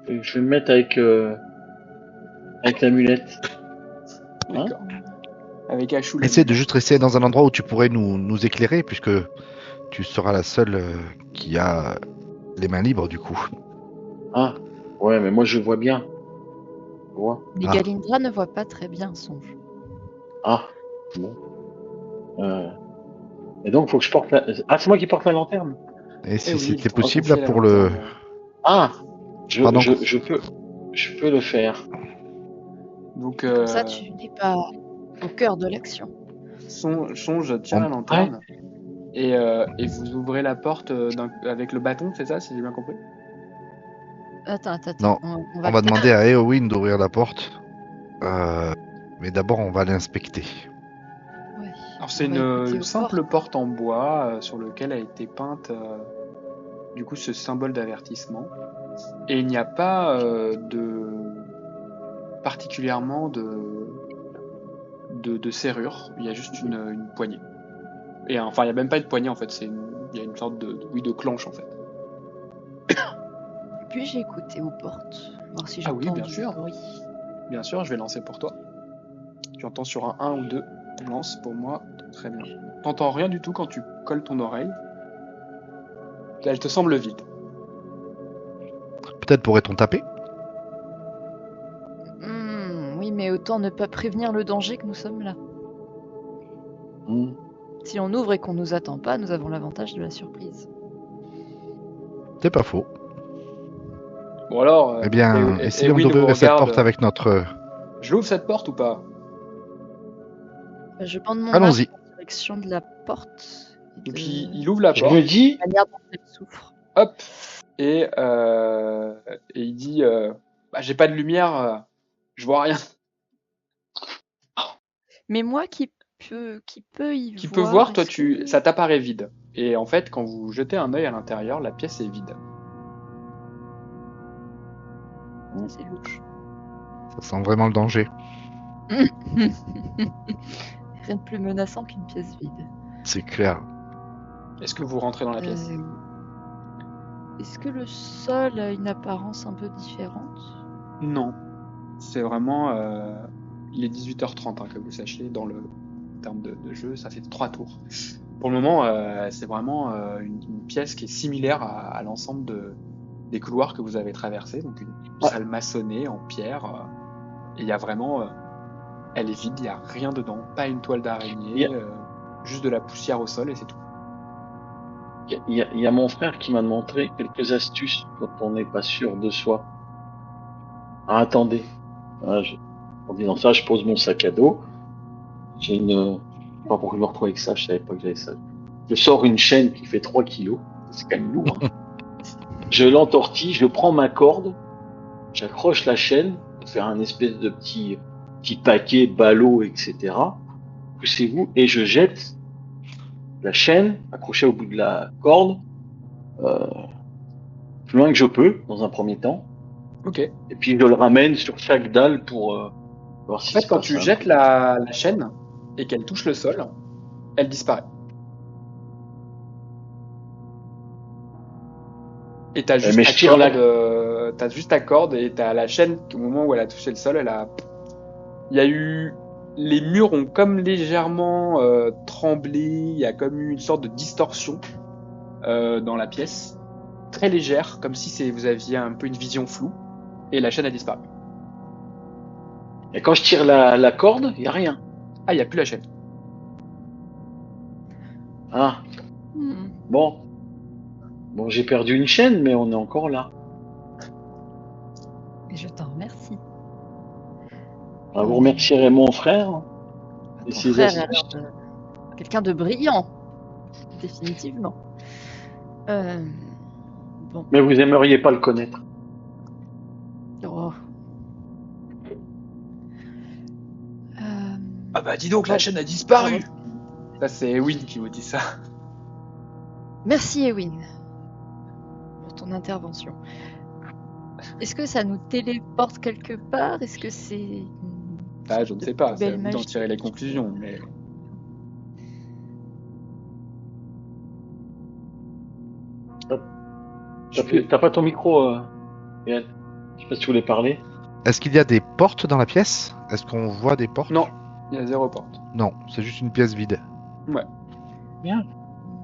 Je vais me mettre avec l'amulette. Hein? D'accord. Avec Achou. Essaie de juste rester dans un endroit où tu pourrais nous éclairer, puisque tu seras la seule qui a les mains libres du coup. Ah, ouais, mais moi je vois bien. Je vois. Mais Ah. Galindra ne voit pas très bien, Songe. Ah, bon. Et donc, faut que je porte la... Ah, c'est moi qui porte la lanterne. Et si oui, c'était il faudra possible confier là la pour le... lanterne. Ah, Pardon. je peux le faire. Donc Comme ça, tu n'es pas au cœur de l'action. Songe tient la lanterne Et vous ouvrez la porte avec le bâton, c'est ça, si j'ai bien compris? Attends. Non, on va demander à Eowyn d'ouvrir la porte. Mais d'abord, on va l'inspecter. Ouais. Alors c'est On va écouter une aux simple portes. porte en bois sur lequel a été peinte du coup ce symbole d'avertissement. Et il n'y a pas particulièrement de serrure, il y a juste une poignée. Et enfin, il n'y a même pas de poignée en fait, il y a une sorte de clenche en fait. Puis-je écouter aux portes, voir si Ah oui, j'entends bien du sûr. bruit. Bien sûr, je vais lancer pour toi. Tu entends sur un 1 ou 2. Lance pour moi. Très bien. T'entends rien du tout quand tu colles ton oreille. Elle te semble vide. Peut-être pourrait-on taper? Oui, mais autant ne pas prévenir le danger que nous sommes là. Hmm. Si on ouvre et qu'on nous attend pas, nous avons l'avantage de la surprise. C'est pas faux. Bon alors, Eh bien, essayons Eowyn vous d'ouvrir cette regarde. porte avec notre... Je l'ouvre cette porte ou pas? Je bande mon Allons-y. arc en direction de la porte. Donc il ouvre la Je porte. me dis, La manière dont elle souffre. Hop. Et il dit bah, j'ai pas de lumière, je vois rien. Mais moi qui peut y Qui voir. peut voir, toi, est-ce que- ça t'apparaît vide. Et en fait, quand vous jetez un œil à l'intérieur, la pièce est vide. Ouais, c'est louche. Ça sent vraiment le danger. Rien de plus menaçant qu'une pièce vide. C'est clair. Est-ce que vous rentrez dans la pièce? Est-ce que le sol a une apparence un peu différente? Non. C'est vraiment... il est 18h30, hein, que vous sachiez, dans le terme de jeu, ça fait 3 tours. Pour le moment, c'est vraiment une pièce qui est similaire à l'ensemble des couloirs que vous avez traversés. Donc une salle maçonnée en pierre. Et il y a vraiment... elle est vide, il n'y a rien dedans. Pas une toile d'araignée, juste de la poussière au sol et c'est tout. il y a mon frère qui m'a montré quelques astuces quand on n'est pas sûr de soi. Ah, attendez. En disant ça, je pose mon sac à dos. J'ai une... Je sais pas pourquoi je me retrouve avec ça, je savais pas que j'avais ça. Je sors une chaîne qui fait 3 kilos. C'est quand même lourd. Hein. Je l'entortille, je prends ma corde, j'accroche la chaîne pour faire un espèce de petit paquet, ballot, etc. Poussez-vous et je jette la chaîne accrochée au bout de la corde plus loin que je peux dans un premier temps. Ok. Et puis je le ramène sur chaque dalle pour voir En si fait, quand tu jettes la chaîne et qu'elle touche le sol, elle disparaît. Et t'as juste, t'as juste ta corde et t'as la chaîne, au moment où elle a touché le sol, il y a eu... Les murs ont comme légèrement tremblé, il y a comme eu une sorte de distorsion dans la pièce, très légère, comme si vous aviez un peu une vision floue, et la chaîne a disparu. Et quand je tire la corde, il n'y a rien. Ah, il n'y a plus la chaîne. Ah. Bon, j'ai perdu une chaîne, mais on est encore là. Et je t'en remercie. Vous remercierez mon frère. Ton frère a l'air de... quelqu'un de brillant. Définitivement. Bon. Mais vous aimeriez pas le connaître. Oh. Ah bah dis donc, la chaîne a disparu. Ça c'est Eowyn qui vous dit ça. Merci Eowyn pour ton intervention. Est-ce que ça nous téléporte quelque part? Est-ce que c'est... Ah, je ne sais pas, c'est à vous d'en magique. tirer les conclusions, mais... T'as pas ton micro, Yann. Je sais pas si tu voulais parler. Est-ce qu'il y a des portes dans la pièce? Est-ce qu'on voit des portes? Non, il y a 0 porte. Non, c'est juste une pièce vide. Ouais. Bien.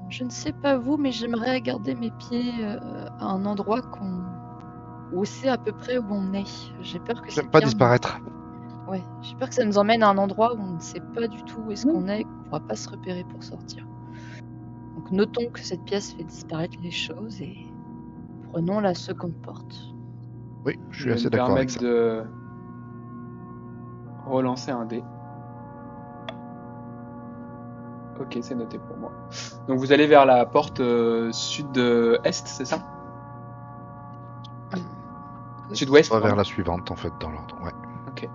Je ne sais pas vous, mais j'aimerais garder mes pieds à un endroit où c'est à peu près où on est. J'ai peur que J'aime pas disparaître. Ouais, j'ai peur que ça nous emmène à un endroit où on ne sait pas du tout où est-ce qu'on est et qu'on ne pourra pas se repérer pour sortir. Donc notons que cette pièce fait disparaître les choses et prenons la seconde porte. Oui, je suis vais assez me d'accord avec permettre ça. de relancer un dé. Ok, c'est noté pour moi. Donc vous allez vers la porte sud-est, c'est ça? Sud-ouest, On va vers pardon. la suivante en fait dans l'ordre. Ouais. Ok.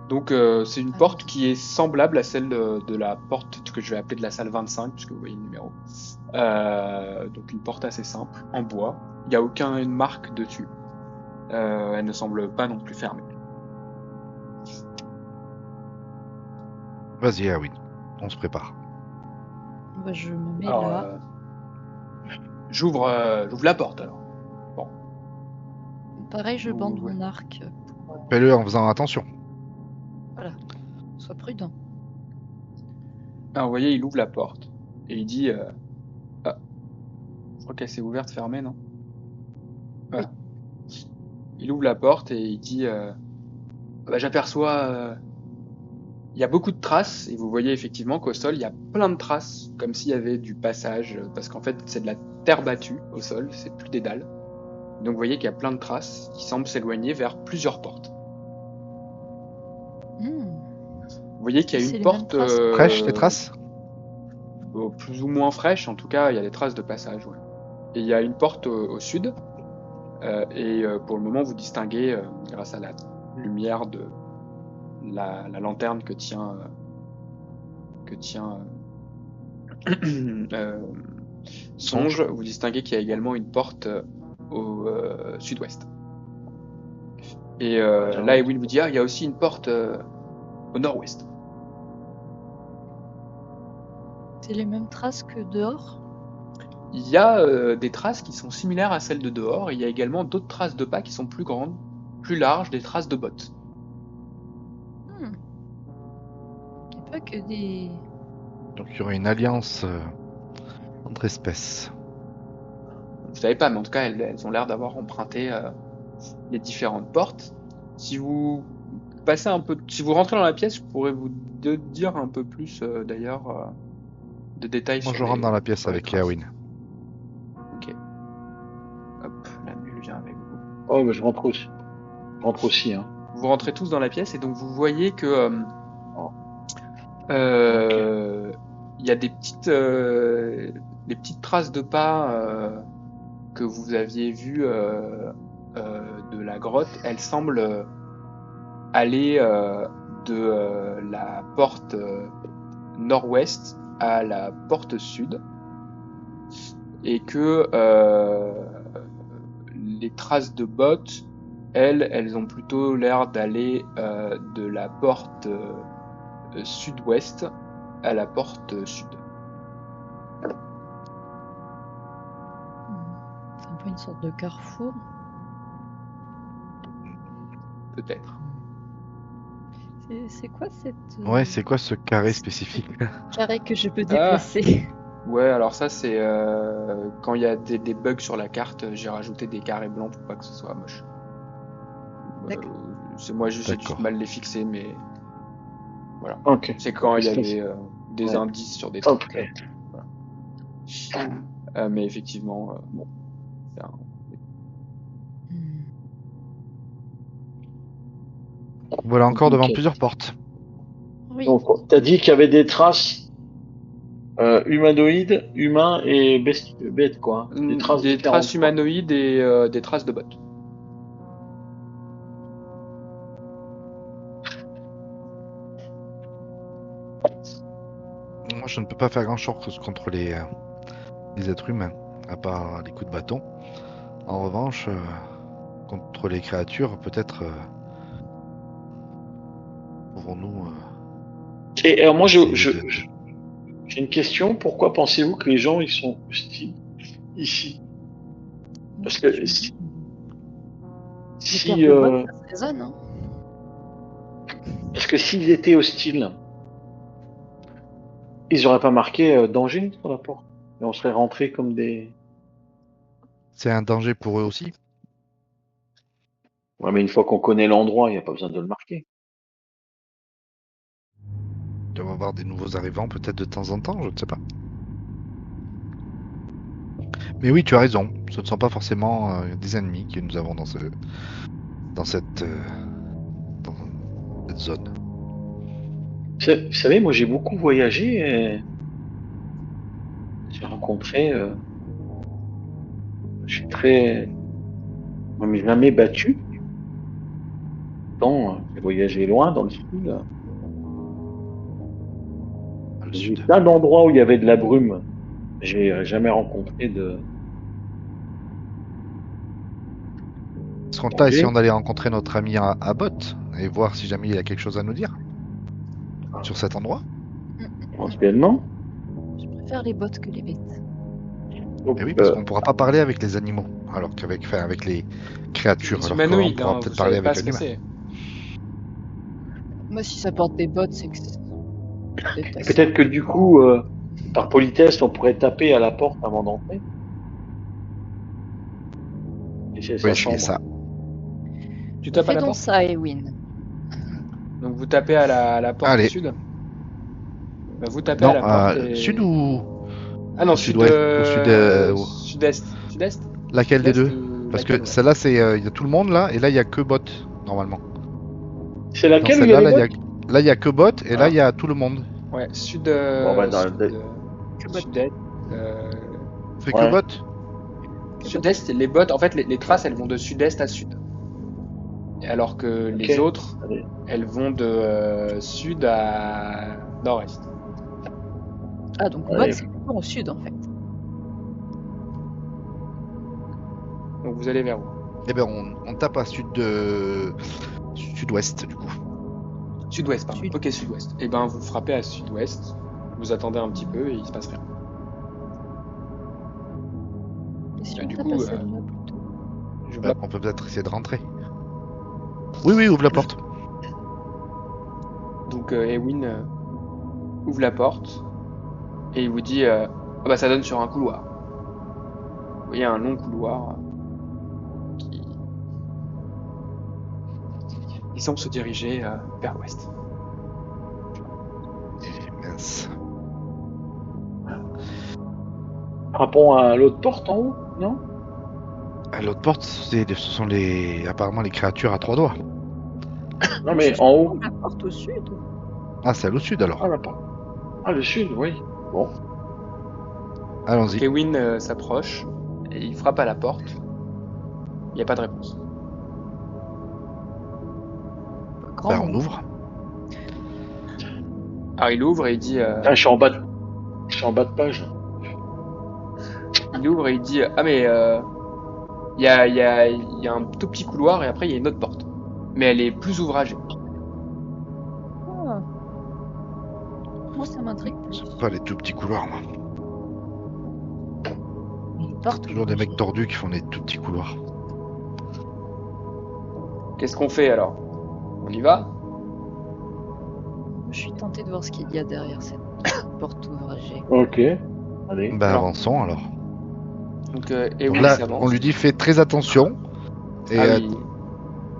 Donc c'est une Ah, porte oui. qui est semblable à celle de la porte que je vais appeler de la salle 25, puisque vous voyez le numéro. Donc une porte assez simple, en bois. Il n'y a aucune marque dessus. Elle ne semble pas non plus fermée. Vas-y, Erwin, on se prépare. Bah, je me mets Alors, là. j'ouvre la porte alors. Pareil, je bande ouais. mon arc. Fais-le en faisant attention. Sois prudent. Alors vous voyez, il ouvre la porte et il dit ah, je crois qu'elle s'est ouverte, fermée, non? Oui. Il ouvre la porte et il dit bah, j'aperçois il y a beaucoup de traces et vous voyez effectivement qu'au sol il y a plein de traces comme s'il y avait du passage parce qu'en fait c'est de la terre battue au sol, c'est plus des dalles. Donc vous voyez qu'il y a plein de traces qui semblent s'éloigner vers plusieurs portes. Vous voyez qu'il y a C'est une les mêmes porte traces. Fraîche, les traces? plus ou moins fraîche, en tout cas il y a des traces de passage. Ouais. Et il y a une porte au sud et pour le moment vous distinguez grâce à la lumière de la lanterne que tient Songe, vous distinguez qu'il y a également une porte au sud-ouest. Et là, Ewin vous dit, il y a aussi une porte au nord-ouest. C'est les mêmes traces que dehors. Il y a des traces qui sont similaires à celles de dehors. Il y a également d'autres traces de pas qui sont plus grandes, plus larges, des traces de bottes. Il n'y a pas que des... Donc il y aurait une alliance entre espèces. Vous savez pas, mais en tout cas, elles ont l'air d'avoir emprunté les différentes portes. Si vous passez un peu, si vous rentrez dans la pièce, je pourrais vous dire un peu plus d'ailleurs de détails Moi sur je rentre dans la pièce sur les avec traces. Erwin. Ok. Hop, la mule vient avec vous. Oh, mais je rentre aussi. Je rentre aussi, hein. Vous rentrez tous dans la pièce et donc vous voyez que il y a des petites traces de pas que vous aviez vues de la grotte. Elles semblent aller de la porte nord-ouest à la porte sud et que les traces de bottes, elles ont plutôt l'air d'aller de la porte sud-ouest à la porte sud. C'est un peu une sorte de carrefour. Peut-être. C'est quoi cette... Ouais, c'est quoi ce carré spécifique? carré que je peux déplacer? Ouais, alors ça c'est quand il y a des bugs sur la carte, j'ai rajouté des carrés blancs pour pas que ce soit moche. D'accord. C'est moi j'ai D'accord. juste mal les fixer, mais voilà. Ok. C'est quand il y avait des Ouais. indices sur des trucs. Ok. Voilà. Mais effectivement, bon. c'est un- Voilà encore devant Ok. plusieurs portes. Oui. Donc, t'as dit qu'il y avait des traces humanoïdes, humains et bêtes, quoi. Des traces Des différentes, traces humanoïdes et des traces de bottes. Moi je ne peux pas faire grand chose contre les êtres humains, à part les coups de bâton. En revanche, contre les créatures, peut-être pourrons-nous. Et alors moi, essayer j'ai une question. Pourquoi pensez-vous que les gens ils sont hostiles ici? Parce que si Les pierres de bottes, ça se résonne, hein. parce que s'ils étaient hostiles, ils auraient pas marqué danger sur la porte. Et on serait rentré comme des. C'est un danger pour eux aussi. Ouais, mais une fois qu'on connaît l'endroit, il n'y a pas besoin de le marquer. Il doit y avoir des nouveaux arrivants peut-être de temps en temps, je ne sais pas. Mais oui, tu as raison. Ce ne sont pas forcément des ennemis que nous avons dans cette zone. Vous savez, moi j'ai beaucoup voyagé. Et rencontré, je suis très... Je m'ai jamais battu. Pourtant, j'ai voyagé loin dans le sud. Le J'ai sud. vu plein d'endroits où il y avait de la brume. J'ai jamais rencontré de... Ce qu'on t'a, Ok. si on allait rencontrer notre ami à Bot et voir si jamais il a quelque chose à nous dire sur cet endroit. Éventuellement. Je préfère les bottes que les bêtes. Donc, Et oui, parce qu'on pourra pas parler avec les animaux, alors qu'avec avec les créatures. Les Alors qu'on humanoïdes, pourra hein, peut-être vous parler savez pas avec ce un que humain. c'est. Moi, si ça porte des bottes, c'est que c'est peut-être assez- peut-être que du coup, par politesse, on pourrait taper à la porte avant d'entrer. Et c'est On sa peut essayer chambre. ça. Tu tapes à Fais la donc porte. ça, Ewin. Donc vous tapez à la porte Allez. du sud. Bah, vous tapez Non, à la porte et... sud ou Ah non, sud, sud-ouest ou sud-est. Sud-est. laquelle des Sud-est deux ou Parce laquelle, que ouais. celle-là, c'est il y a tout le monde là, et là il y a que Bot normalement. C'est Dans laquelle où il y a celle-là, les là bottes là il y a que Bot, et là Ah. il y a tout le monde. Ouais, sud. Bon, bah, dans le- Sud-est. C'est Ouais. que Bot. Sud-est, les bottes, en fait, les traces, elles vont de sud-est à sud. Et alors que les Ok. autres, Allez. elles vont de sud à nord-est. Ah, donc Ouais. bottes, c'est plutôt au sud, en fait. Donc vous allez vers où? Eh ben on tape à sud-ouest du coup. Sud-ouest, pardon. Sud. Ok, sud-ouest. Et ben vous frappez à sud-ouest. Vous attendez un petit peu et il se passe rien. Et si Et on du tape coup, à celle-là plutôt. Je Ben, on peut peut-être essayer de rentrer. Oui, ouvre la porte. Donc Ewin ouvre la porte et il vous dit ah bah ça donne sur un couloir. Vous voyez un long couloir qui semble se diriger vers l'ouest. Mince. Frappons à l'autre porte en haut, non? À l'autre porte, ce sont apparemment les créatures à 3 doigts. Non, mais en haut. La porte au sud. Ah, c'est à l'au-sud alors. Ah, la porte. Ah, le sud, oui. Bon. Allons-y. Ewin s'approche et il frappe à la porte. Il n'y a pas de réponse. Grand Ben, on monde. ouvre. Alors il ouvre et il dit Ah, je suis en bas de page. il ouvre et il dit ah mais il y a un tout petit couloir et après il y a une autre porte. Mais elle est plus ouvragée. Ah. Moi, ça m'intrigue plus. C'est pas les tout petits couloirs, moi. Une porte. Toujours des mecs tordus qui font des tout petits couloirs. Qu'est-ce qu'on fait alors? On y va? Je suis tentée de voir ce qu'il y a derrière cette porte ouvragée. Ok. Allez. Ben, Alors. avançons alors. Donc Donc Ewin là, s'avance. on lui dit fais très attention. Et Ah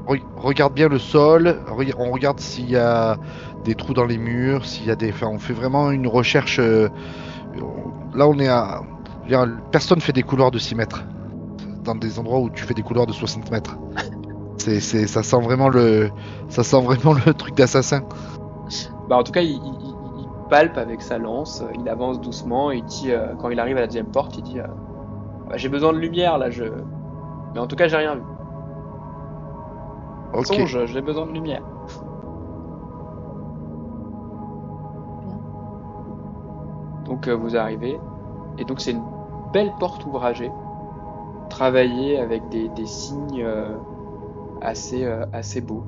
oui. regarde bien le sol. On regarde s'il y a des trous dans les murs, s'il y a des. Enfin, on fait vraiment une recherche. Là, on est à. je veux dire, personne fait des couloirs de 6 mètres. Dans des endroits où tu fais des couloirs de 60 mètres. Ça sent vraiment le truc d'assassin. Bah en tout cas il palpe avec sa lance, il avance doucement et il dit quand il arrive à la deuxième porte, il dit bah, j'ai besoin de lumière là, mais en tout cas j'ai rien vu. Ok. Songe, j'ai besoin de lumière. Donc vous arrivez et donc c'est une belle porte ouvragée, travaillée avec des signes assez beaux.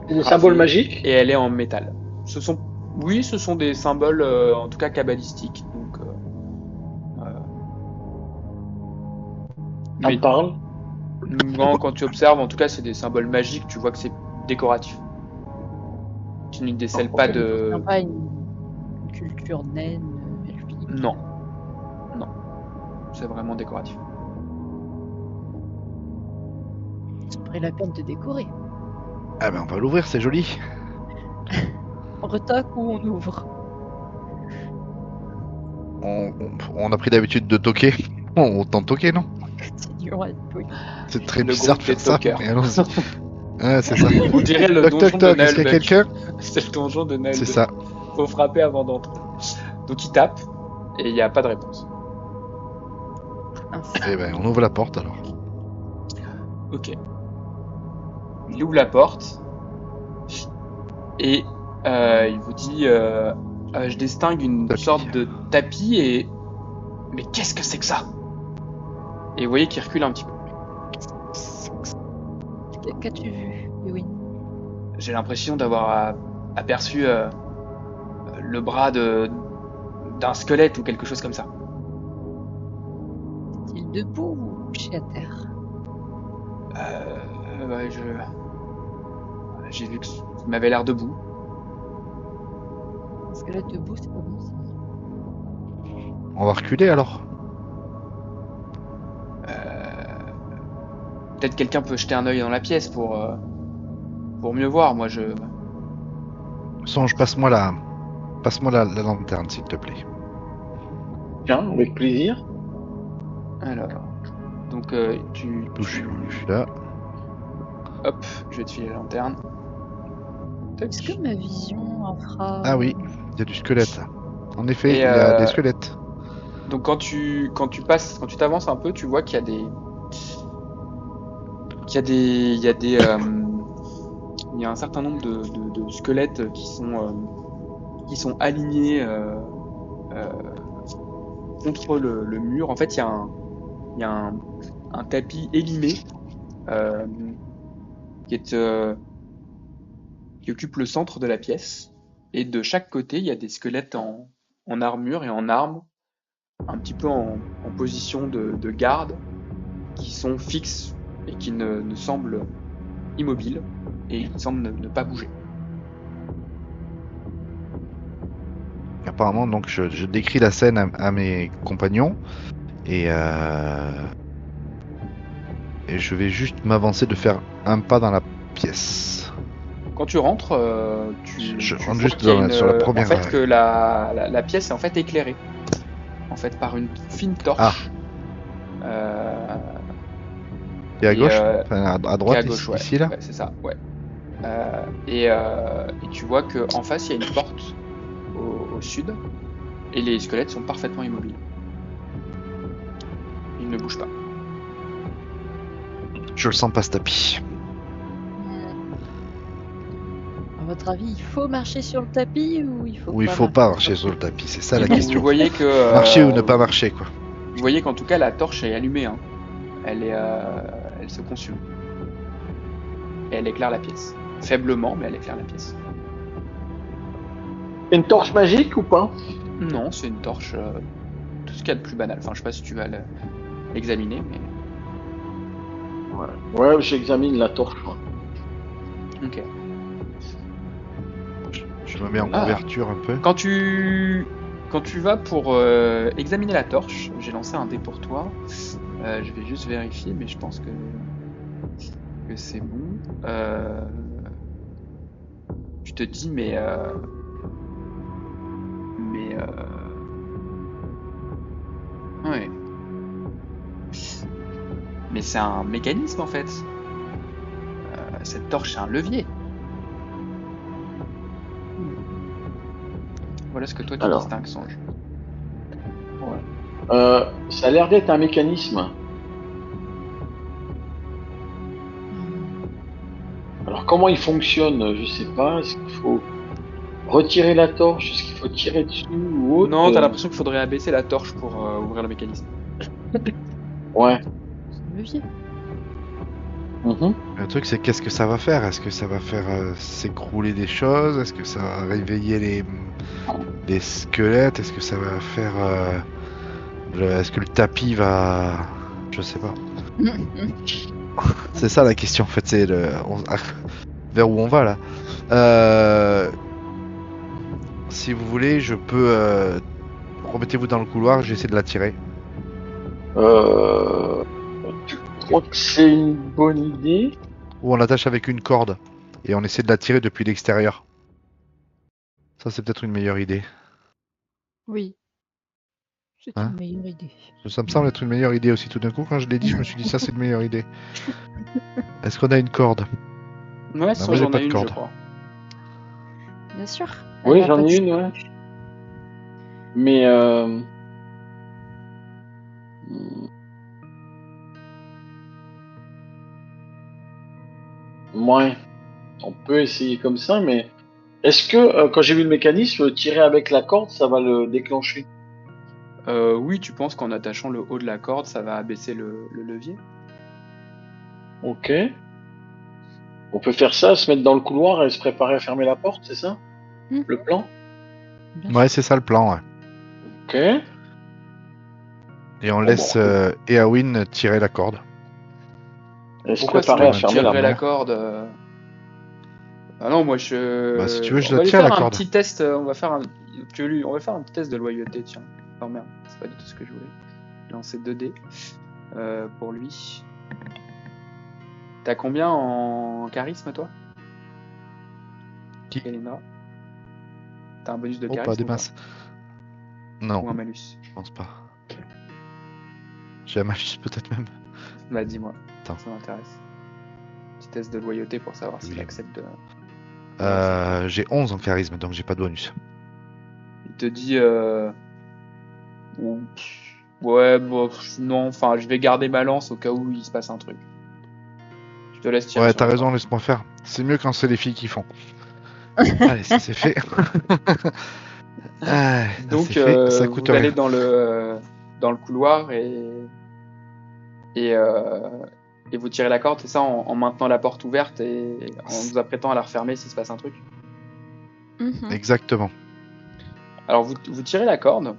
Des symboles magiques? Et elle est en métal. Ce sont des symboles en tout cas kabbalistiques. Donc, On mais parle? quand tu observes, en tout cas, c'est des symboles magiques. Tu vois que c'est décoratif. Tu ne décèles Ah, pas ok. de. Pas une culture naine, elfique. Non, c'est vraiment décoratif. Ça ferait la peine de décorer. Ah ben, on va l'ouvrir, c'est joli. On retoque ou on ouvre? On a pris l'habitude de toquer. Autant toquer, non? Continuons à être polis. C'est très Le bizarre groupe de faire des ça. toqueurs. Mais allons-y. Ah, c'est ça. On dirait le Toc donjon toc de toc, est-ce qu'il y a Nullbuck. quelqu'un? C'est le donjon de Nullbuck. C'est ça. Faut frapper avant d'entrer. Donc il tape et il n'y a pas de réponse. Mince. Eh ben, on ouvre la porte alors. Ok. Il ouvre la porte et il vous dit je distingue une Tapis. sorte de tapis et... Mais qu'est-ce que c'est que ça? Et vous voyez qu'il recule un petit peu. Qu'as-tu vu, Ewin? J'ai l'impression d'avoir aperçu le bras d'un squelette ou quelque chose comme ça. Est-il debout ou couché à terre? Ouais, j'ai vu qu'il m'avait l'air debout. Parce que là, debout, c'est pas bon signe. On va reculer alors. Peut-être quelqu'un peut jeter un œil dans la pièce pour mieux voir. Moi, Songe, passe-moi la lanterne, s'il te plaît. Tiens, avec plaisir. Alors, donc Je suis là. hop, je vais te filer la lanterne. Tac. Est-ce que ma vision infra... Ah oui, il y a du squelette. En effet, Et, il y a des squelettes. Donc quand tu t'avances un peu, tu vois qu'il y a des il y a un certain nombre de squelettes qui sont alignés contre le mur. En fait, il y a un tapis élimé euh, qui occupe le centre de la pièce. Et de chaque côté, il y a des squelettes en armure et en armes, un petit peu en position de garde, qui sont fixes et qui ne semblent immobiles et qui semblent ne pas bouger. Apparemment, donc, je décris la scène à mes compagnons et je vais juste m'avancer de faire un pas dans la pièce. Quand tu rentres, Je tu rentre vois juste qu'il y a sur la première en fait que la pièce est en fait éclairée en fait par une fine torche. Et à Et, gauche, euh, enfin, à qui est droite, à gauche, ouais. ici là. Ouais, c'est ça, ouais. Et tu vois qu'en face, il y a une porte au sud, et les squelettes sont parfaitement immobiles. Ils ne bougent pas. Je le sens pas ce tapis. À votre avis, il faut marcher sur le tapis ou il faut Ou il pas faut pas marcher sur le tapis, c'est ça la Vous question. voyez que Marcher ou ne pas marcher, quoi. vous voyez qu'en tout cas, la torche est allumée. Hein. Elle se consume. Et elle éclaire la pièce. Faiblement, mais elle éclaire la pièce. Une torche magique ou pas? Non, c'est une torche, tout ce qu'il y a de plus banal. Enfin, je sais pas si tu vas l'examiner, mais... Ouais, j'examine la torche. moi. Ok. Je me mets en Ah. couverture un peu. Quand tu vas pour examiner la torche, j'ai lancé un dé pour toi. Je vais juste vérifier, mais je pense que c'est bon. Tu te dis, mais ouais. Mais c'est un mécanisme en fait. Cette torche, c'est un levier. Voilà ce que toi tu Alors. distingues, Songe. Ça a l'air d'être un mécanisme. Alors comment il fonctionne, je sais pas. Est-ce qu'il faut retirer la torche? Est-ce qu'il faut tirer dessus ou autre? Non, t'as l'impression qu'il faudrait abaisser la torche pour ouvrir le mécanisme. Ouais. C'est un levier. Mhm. Le truc, c'est qu'est-ce que ça va faire? Est-ce que ça va faire s'écrouler des choses? Est-ce que ça va réveiller les squelettes? Est-ce que ça va faire... Est-ce que le tapis va... Je sais pas. C'est ça la question, en fait. C'est vers où on va, là. Si vous voulez, je peux... Remettez-vous dans le couloir, j'essaie de la tirer. Tu crois que c'est une bonne idée? Ou on l'attache avec une corde. Et on essaie de la tirer depuis l'extérieur. Ça, c'est peut-être une meilleure idée. Oui. C'est Hein une meilleure idée. Ça me semble être une meilleure idée aussi. Tout d'un coup, quand je l'ai dit, je me suis dit ça, c'est une meilleure idée. Est-ce qu'on a une corde? Ouais, moi, j'ai j'en pas ai de une, je corde. crois. Bien sûr. Oui, Elle a j'en pas ai de- une, ouais. Mais ouais, on peut essayer comme ça, mais est-ce que quand j'ai vu le mécanisme, tirer avec la corde, ça va le déclencher? Oui, tu penses qu'en attachant le haut de la corde, ça va abaisser le levier? Ok. On peut faire ça, se mettre dans le couloir et se préparer à fermer la porte, c'est ça? Mhm. Le plan? Bien Ouais, sûr. c'est ça le plan. Ouais. Ok. Et on Bon, laisse Eowyn tirer la corde. Et se Pourquoi préparer à tu fermer la tirerais la mère. corde Ah non, moi Bah, si tu veux, je On la va lui tire, faire la un corde. petit test. On va faire un. On va faire un petit test de loyauté, tiens. Oh merde, c'est pas du tout ce que je voulais. Lancer 2 dés pour lui. T'as combien en charisme, toi, Qui Elena? T'as un bonus de Oh, pas charisme des ou pas masses. Non, Ou un malus? je pense pas. J'ai un malus peut-être même. Bah dis-moi, Attends. ça m'intéresse. Petit test de loyauté pour savoir s'il Oui. accepte de... J'ai 11 en charisme, donc j'ai pas de bonus. Il te dit... Ouais, bon, non, enfin, je vais garder ma lance au cas où il se passe un truc. Je te laisse tirer Ouais, sur t'as la raison, corde. laisse-moi faire. C'est mieux quand c'est les filles qui font. Allez, ça c'est fait. Ah, ça Donc, c'est fait, ça vous coûte allez rien. dans le couloir et, euh, et vous tirez la corde, c'est ça, en maintenant la porte ouverte et en vous apprêtant à la refermer s'il se passe un truc. Mhm. Exactement. Alors, vous tirez la corde,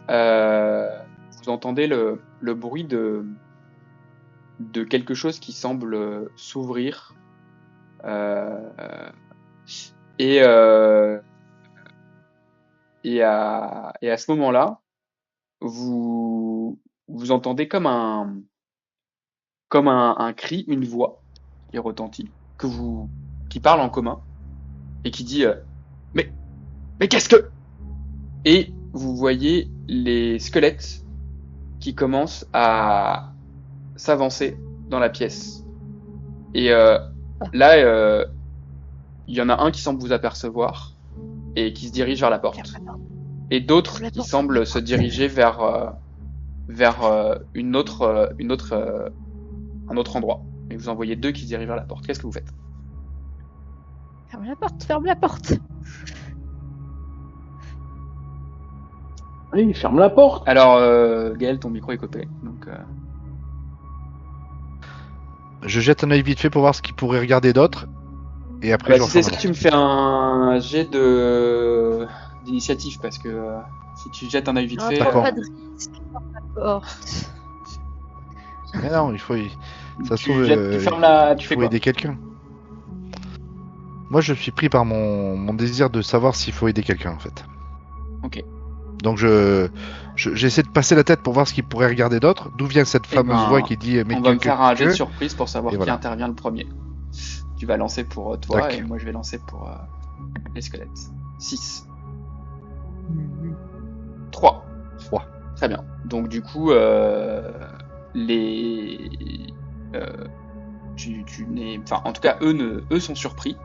vous entendez le bruit de quelque chose qui semble s'ouvrir euh, et, euh, et à ce moment-là, vous entendez comme un cri, une voix qui retentit, qui parle en commun et qui dit mais mais qu'est-ce que et vous voyez les squelettes qui commencent à s'avancer dans la pièce et là il y en a un qui semble vous apercevoir et qui se dirige vers la porte et d'autres qui semblent se diriger vers un autre endroit. Et vous en voyez 2 qui se dirigent vers la porte. Qu'est-ce que vous faites? Ferme la porte, ferme la porte. Oui, ferme la porte. Alors, Gaël, ton micro est coupé. Donc, Je jette un œil vite fait pour voir ce qu'il pourrait regarder d'autre. Et après, bah, je si c'est referme ça, la tu me porte. fais un jet d'initiative parce que si tu jettes un œil vite Ah, fait, prends D'accord. pas de risque, ferme la porte. Mais non, il faut. Ça se tu trouve, jettes, tu fermes la, il tu fais faut quoi? aider quelqu'un. Moi, je suis pris par mon désir de savoir s'il faut aider quelqu'un, en fait. Ok. Donc, j'essaie de passer la tête pour voir ce qu'il pourrait regarder d'autre. D'où vient cette Eh fameuse voix ben, qui dit mais on va me faire un jet de que. surprise pour savoir Et qui voilà. intervient le premier. Tu vas lancer pour toi Tac. et moi je vais lancer pour les squelettes. 6. 3. 3. Très bien. Donc du coup, les, tu n'es, enfin, en tout cas, eux sont surpris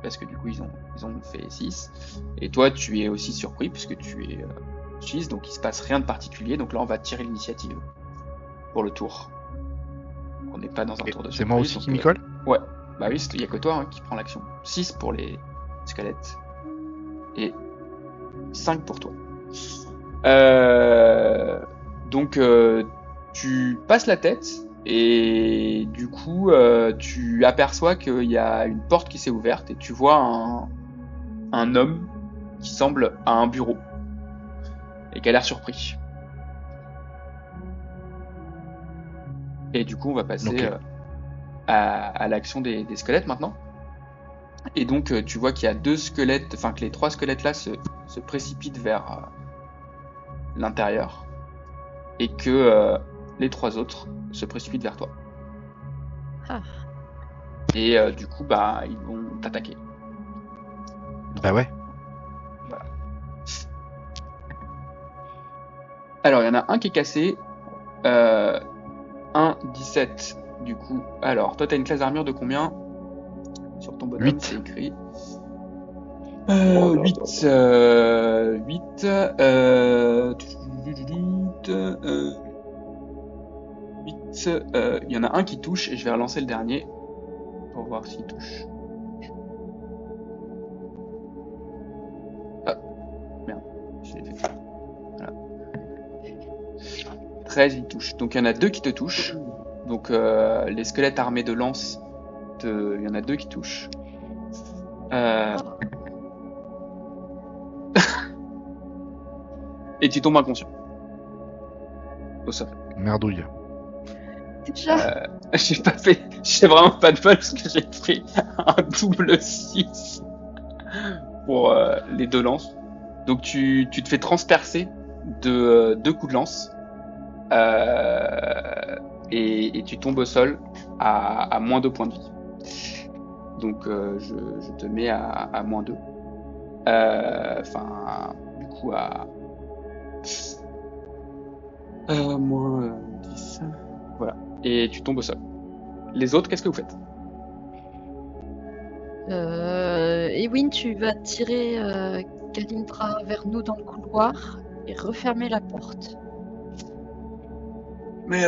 parce que du coup ils ont fait 6. Et toi, tu es aussi surpris puisque tu es 6, donc il se passe rien de particulier. Donc là, on va tirer l'initiative pour le tour. On n'est pas dans un tour de surprise. C'est moi aussi donc, qui m'y colle. Ouais. Bah oui, il y a que toi qui prends l'action. 6 pour les squelettes et 5 pour toi. Donc tu passes la tête et du coup tu aperçois qu'il y a une porte qui s'est ouverte et tu vois un homme qui semble à un bureau et qui a l'air surpris. Et du coup on va passer Ok. à l'action des squelettes maintenant. Et donc tu vois qu'il y a 2 squelettes, enfin que les 3 squelettes là se précipitent vers l'intérieur et que les 3 autres se précipitent vers toi. Ah. Et du coup, bah, ils vont t'attaquer. Bah ouais. Voilà. Alors, il y en a un qui est cassé. 1, 17, du coup. Alors, toi, t'as une classe d'armure de combien? bonhomme, Huit. c'est écrit. là 8, là. 8, 8, il y en a un qui touche et je vais relancer le dernier pour voir s'il touche. Ah, merde, je l'ai fait. Voilà. 13, il touche. Donc il y en a 2 qui te touchent. Donc les squelettes armés de lances, il y en a 2 qui touchent. Et tu tombes inconscient. Au sol. Merdouille. Déjà, J'ai vraiment pas de bol parce que j'ai pris un double 6 pour les 2 lances. Donc tu te fais transpercer de 2 coups de lance. Et tu tombes au sol à moins 2 points de vie. Donc je te mets à moins 2. Enfin, du coup à moins 10. Voilà. Et tu tombes au sol. Les autres, qu'est-ce que vous faites? Ewin, tu vas tirer Galindra vers nous dans le couloir et refermer la porte. Mais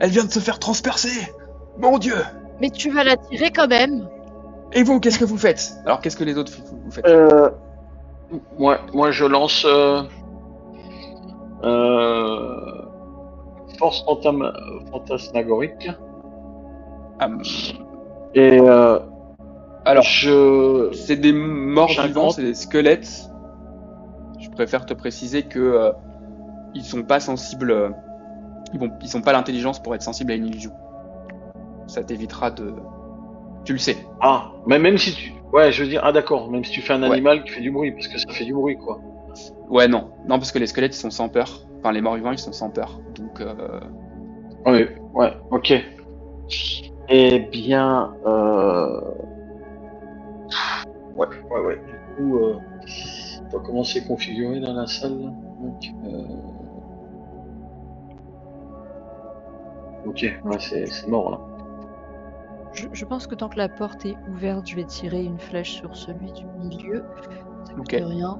elle vient de se faire transpercer. Mon Dieu. Mais tu vas la tirer quand même. Et vous, qu'est-ce que vous faites? Alors, qu'est-ce que les autres vous faites? Moi, je lance force fantasmagorique et Alors, je c'est des morts J'invente. vivants, c'est des squelettes. Je préfère te préciser que ils sont pas sensibles. Ils ont pas l'intelligence pour être sensibles à une illusion. Ça t'évitera de. Tu le sais. mais même si tu je veux dire d'accord, même si tu fais un animal qui fait du bruit parce que ça fait du bruit quoi. Ouais, non, parce que les squelettes ils sont sans peur. Enfin, les morts vivants ils sont sans peur. Donc. Ouais, ok. Eh bien, ouais. Du coup, on va comment c'est configuré dans la salle là. Donc, ok, ouais, c'est mort là. Je pense que tant que la porte est ouverte, je vais tirer une flèche sur celui du milieu. Ça coûte Ok. rien.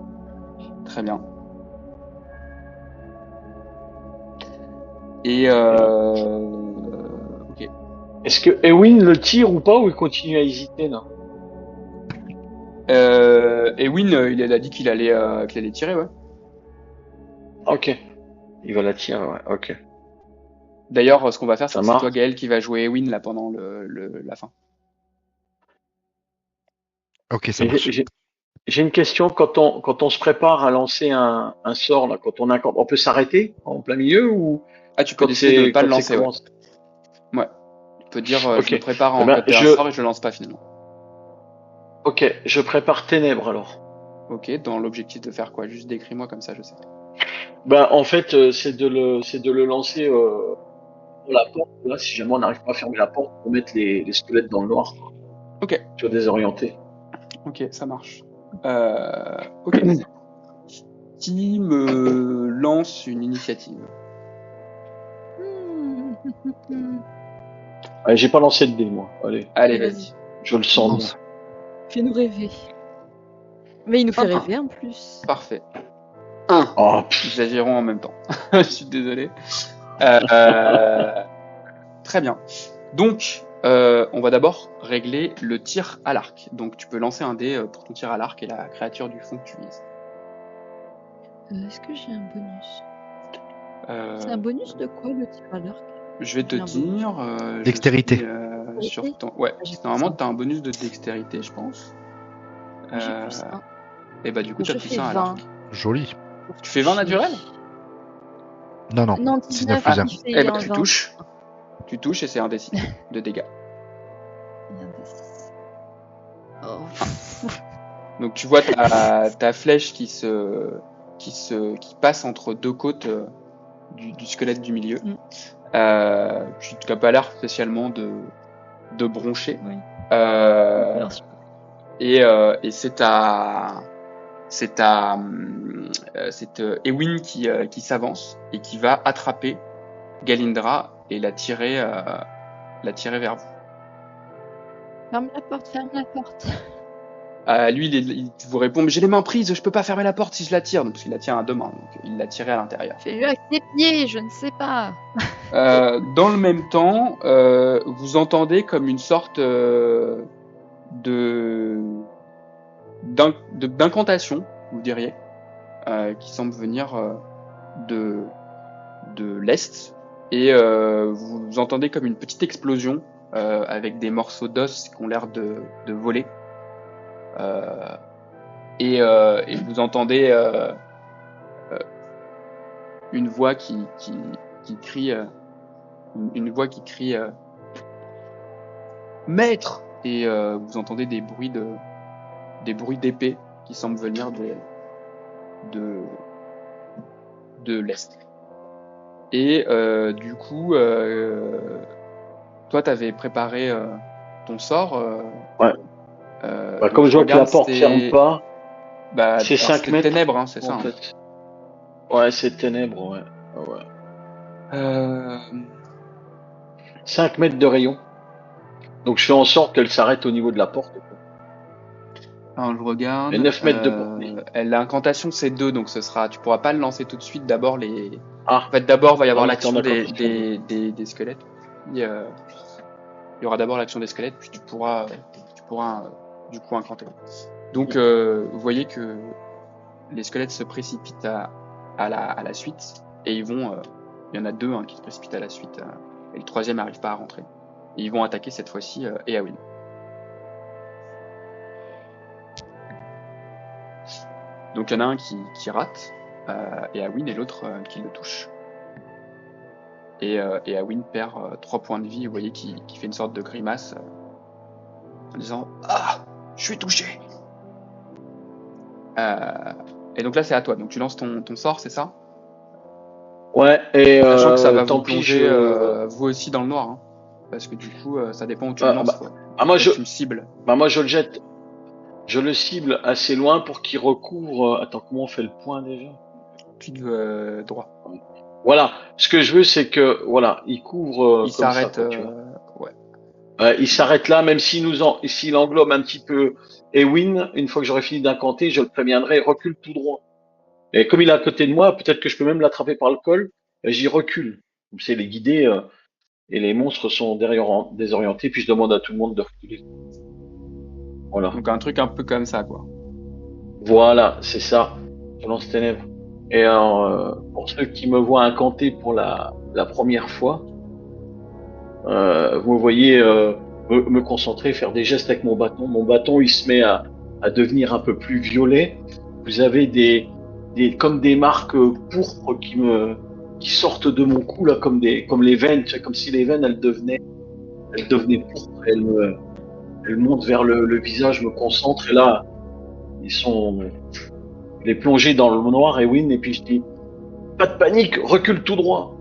Très bien. Et ok. Est-ce que Ewin le tire ou pas ou il continue à hésiter là? Ewin, il a dit qu'il allait tirer, ouais. Ok, il va la tirer, ouais, ok. D'ailleurs, ce qu'on va faire, c'est Ça que c'est marche. toi, Gaël, qui va jouer Ewin là pendant la fin. Ok, ça Et marche. j'ai une question, quand on se prépare à lancer un sort là, on peut s'arrêter en plein milieu ou Ah, tu peux décider de ne pas le lancer, ouais. commencé? Ouais. Tu peux dire, je Ok. me prépare à Eh ben, encoder un sort et je le lance pas finalement. Ok, je prépare ténèbres alors. Ok, dans l'objectif de faire quoi? Juste décris-moi comme ça, je sais. En fait, c'est de le lancer pour la porte. Là, si jamais on n'arrive pas à fermer la porte, pour mettre les squelettes dans le noir. Ok. Tu vas désorienter. Ok, ça marche. Ok. Qui me lance une initiative? Allez, j'ai pas lancé de dés, moi. Allez, Allez, Vas-y. vas-y. je le sens bien. Lance. Fais-nous rêver. Mais il nous fait Ah. rêver en plus. Parfait. 1. Oh, Ils agiront en même temps. Je suis désolé. Très bien. Donc, on va d'abord régler le tir à l'arc. Donc, tu peux lancer un dé pour ton tir à l'arc et la créature du fond que tu vises. Est-ce que j'ai un bonus? Euh, C'est un bonus de quoi le tir à l'arc? Je vais te J'ai un dire. Dextérité. je suis, sur ton... Ouais, J'ai plus normalement, un. tu as un bonus de dextérité, je pense. J'ai plus un. Et bah, du coup, tu as Je plus fais 1 à 20. l'arc. Joli. Tu fais 20 naturel? Non, non. Non, 19 19 plus 1. il fait Eh bah, un tu 20. touches. Tu touches et c'est un D6 de dégâts. Il y a un D6. Oh. Donc, tu vois ta flèche qui passe entre deux côtes du squelette du milieu. Mm. Tu n'as pas l'air spécialement de broncher. Oui. Euh, Bien sûr. et c'est Ewin qui s'avance et qui va attraper Galindra et la tirer vers vous. Ferme la porte, ferme la porte. Lui, il vous répond, mais j'ai les mains prises, je peux pas fermer la porte si je la tire. Donc il la tient à deux mains, donc il l'a tirée à l'intérieur. Fais-le avec tes pieds, je ne sais pas. Dans le même temps, vous entendez comme une sorte d'incantation, vous diriez, qui semble venir de l'est, et vous entendez comme une petite explosion avec des morceaux d'os qui ont l'air de voler, et vous entendez une voix qui crie, une voix qui crie Maître, et vous entendez des bruits d'épée qui semblent venir de l'est. Et du coup, toi, t'avais préparé ton sort. Ouais. Donc Comme je vois que la regarde, porte ferme pas, c'est alors, 5 c'était mètres. ténèbres, hein, c'est ça. En Hein. fait. Ouais, c'est ténèbres, ouais. Ouais. 5 mètres de rayon. Donc je fais en sorte qu'elle s'arrête au niveau de la porte. Alors je regarde. Et 9 mètres de portée. L'incantation c'est 2, donc ce sera. Tu pourras pas le lancer tout de suite. D'abord les. Ah, En fait, d'abord va y avoir Ah oui, l'action d'accord, des squelettes. Puis, il y aura d'abord l'action des squelettes, puis tu pourras du coup incanter. Donc vous voyez que les squelettes se précipitent à la suite, et ils vont. Il y en a 2 qui se précipitent à la suite, et le troisième n'arrive pas à rentrer. Et ils vont attaquer cette fois-ci Eowyn. Donc il y en a un qui rate, Eowyn, et l'autre qui le touche. Et Eowyn perd 3 points de vie, vous voyez, qui fait une sorte de grimace en disant « Ah, je suis touché !» Et donc là c'est à toi, donc tu lances ton sort, c'est ça? Ouais, et Sachant que ça va tant vous pis, plonger vous aussi dans le noir, hein, parce que du coup ça dépend où tu le lances. moi tu me cibles. moi je le jette, je le cible assez loin pour qu'il recouvre. Attends, comment on fait le point déjà? Clic droit. Voilà, ce que je veux c'est que voilà, il couvre. Il s'arrête. Ouais. Il s'arrête là, même s'il englobe un petit peu Ewin. Une fois que j'aurai fini d'incanter, je le préviendrai, recule tout droit. Et comme il est à côté de moi, peut-être que je peux même l'attraper par le col. J'y recule. C'est les guider. Et les monstres sont désorientés, puis je demande à tout le monde de reculer. Voilà. Donc un truc un peu comme ça, quoi. Voilà, c'est ça. Je lance ténèbres. Et alors, pour ceux qui me voient incanter pour la première fois, vous me voyez me concentrer, faire des gestes avec mon bâton. Mon bâton, il se met à devenir un peu plus violet. Vous avez comme des marques pourpres qui sortent de mon cou là, comme les veines, comme si les veines elles devenaient pourpres. Elles montent vers le visage, me concentre, et là il est plongé dans le noir, Ewin, et puis je dis pas de panique, recule tout droit,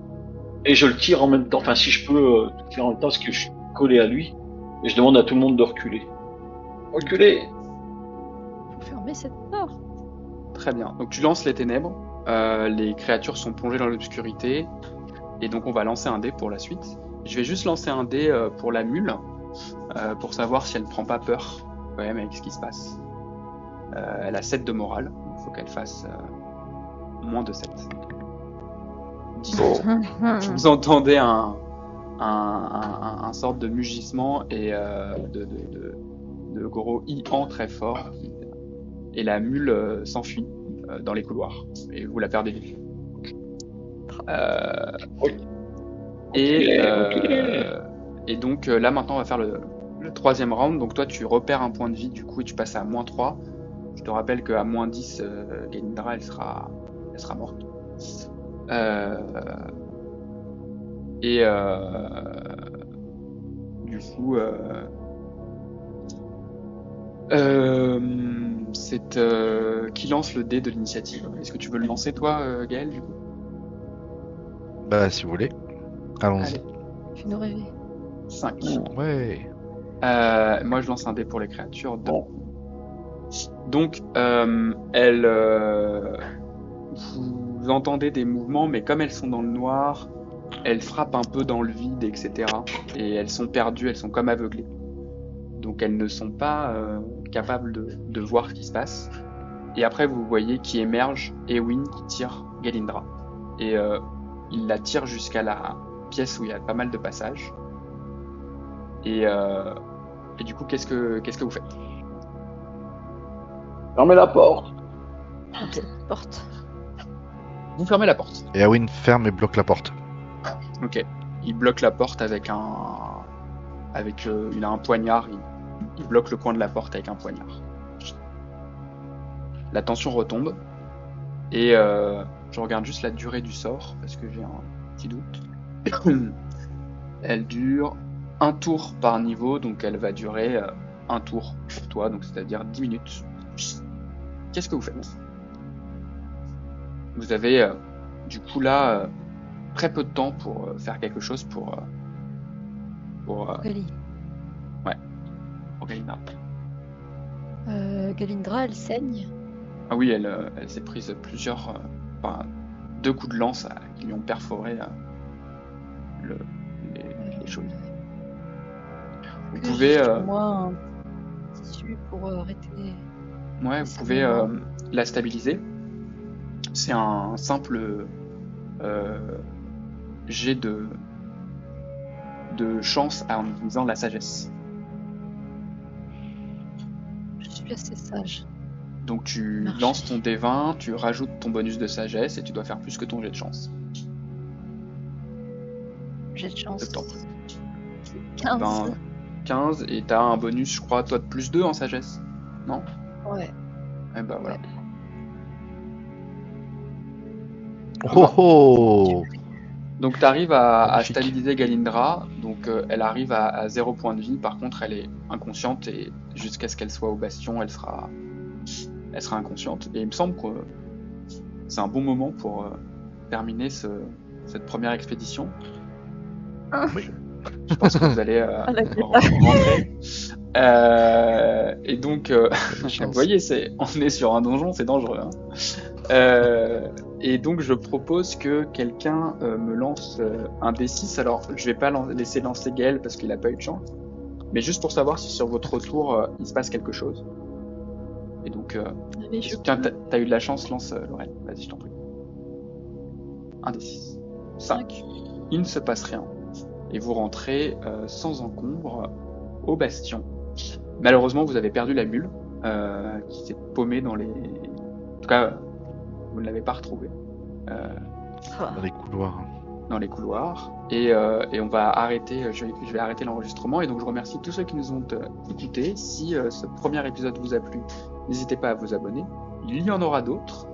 et je le tire en même temps. Enfin, si je peux tout faire en même temps, parce que je suis collé à lui, et je demande à tout le monde de reculer. Reculez. Faut fermer cette porte. Très bien. Donc tu lances les ténèbres. Les créatures sont plongées dans l'obscurité. Et donc on va lancer un dé pour la suite. Je vais juste lancer un dé pour la mule. Pour savoir si elle ne prend pas peur quand même avec ce qui se passe. Elle a 7 de morale. Il faut qu'elle fasse moins de 7. 18. Vous entendez un sorte de mugissement et de gros i-an très fort. Et la mule s'enfuit dans les couloirs. Et vous la perdez de vue. Et donc là maintenant on va faire le troisième round. Donc toi tu repères un point de vie du coup et tu passes à -3. Je te rappelle qu'à -10 Galindra elle sera morte. Du coup c'est qui lance le dé de l'initiative. Est-ce que tu veux le lancer toi Gaël du coup? Bah si vous voulez. Allons-y. Allez. Fais-nous rêver. 5. Ouais. Moi je lance un dé pour les créatures. 2. Bon. Donc vous entendez des mouvements, mais comme elles sont dans le noir, elles frappent un peu dans le vide, etc. Et elles sont perdues, elles sont comme aveuglées. donc elles ne sont pas capables de voir ce qui se passe. Et après, vous voyez qui émerge Ewin qui tire Galindra. Et il la tire jusqu'à la pièce où il y a pas mal de passages. Et du coup, qu'est-ce que vous faites? Fermez la porte. Porte. Vous fermez la porte. Et Awin ferme et bloque la porte. Ok. Il bloque la porte il a un poignard. Il bloque le coin de la porte avec un poignard. La tension retombe. Et je regarde juste la durée du sort parce que j'ai un petit doute. Elle dure un tour par niveau, donc elle va durer un tour pour toi, donc c'est-à-dire 10 minutes. Qu'est-ce que vous faites? Vous avez du coup là très peu de temps pour faire quelque chose pour Gali. Galindra. Galindra, elle saigne. Ah oui, elle s'est prise deux coups de lance qui lui ont perforé les choses. Vous pouvez Moi, un tissu pour arrêter. ouais, vous pouvez la stabiliser. C'est un simple jet de chance en utilisant la sagesse. Je suis assez sage. Donc tu Marche. lances ton D20, tu rajoutes ton bonus de sagesse et tu dois faire plus que ton jet de chance. J'ai de chance. 70. 15. 15 et t'as un bonus, je crois, toi de plus 2 en sagesse. Non? Ouais. Eh ben voilà. Oh oh! Donc tu arrives à Magnifique. stabiliser Galindra, donc elle arrive à 0 point de vie, par contre elle est inconsciente et jusqu'à ce qu'elle soit au bastion, elle sera inconsciente. Et il me semble que c'est un bon moment pour terminer cette première expédition. Oui. Je pense que vous allez rentrer. Et donc, vous voyez, on est sur un donjon, c'est dangereux. Hein. Et donc, je propose que quelqu'un me lance un D6. Alors, je vais pas laisser lancer Gaël parce qu'il a pas eu de chance, mais juste pour savoir si sur votre retour, il se passe quelque chose. Et donc, tiens, t'as eu de la chance, lance Lorraine. Vas-y, je t'en prie. Un D6. 5. Il ne se passe rien. Et vous rentrez sans encombre au bastion. Malheureusement, vous avez perdu la mule qui s'est paumée dans les... En tout cas, vous ne l'avez pas retrouvée Dans les couloirs. dans les couloirs. Et on va arrêter, je vais arrêter l'enregistrement. Et donc, je remercie tous ceux qui nous ont écoutés. Si ce premier épisode vous a plu, n'hésitez pas à vous abonner. Il y en aura d'autres.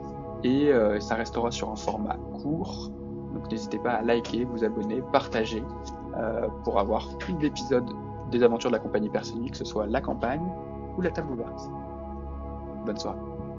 Et ça restera sur un format court. Donc, n'hésitez pas à liker, vous abonner, partager pour avoir plus d'épisodes des aventures de la compagnie Persénie, que ce soit la campagne ou la table ouverte. Bonne soirée.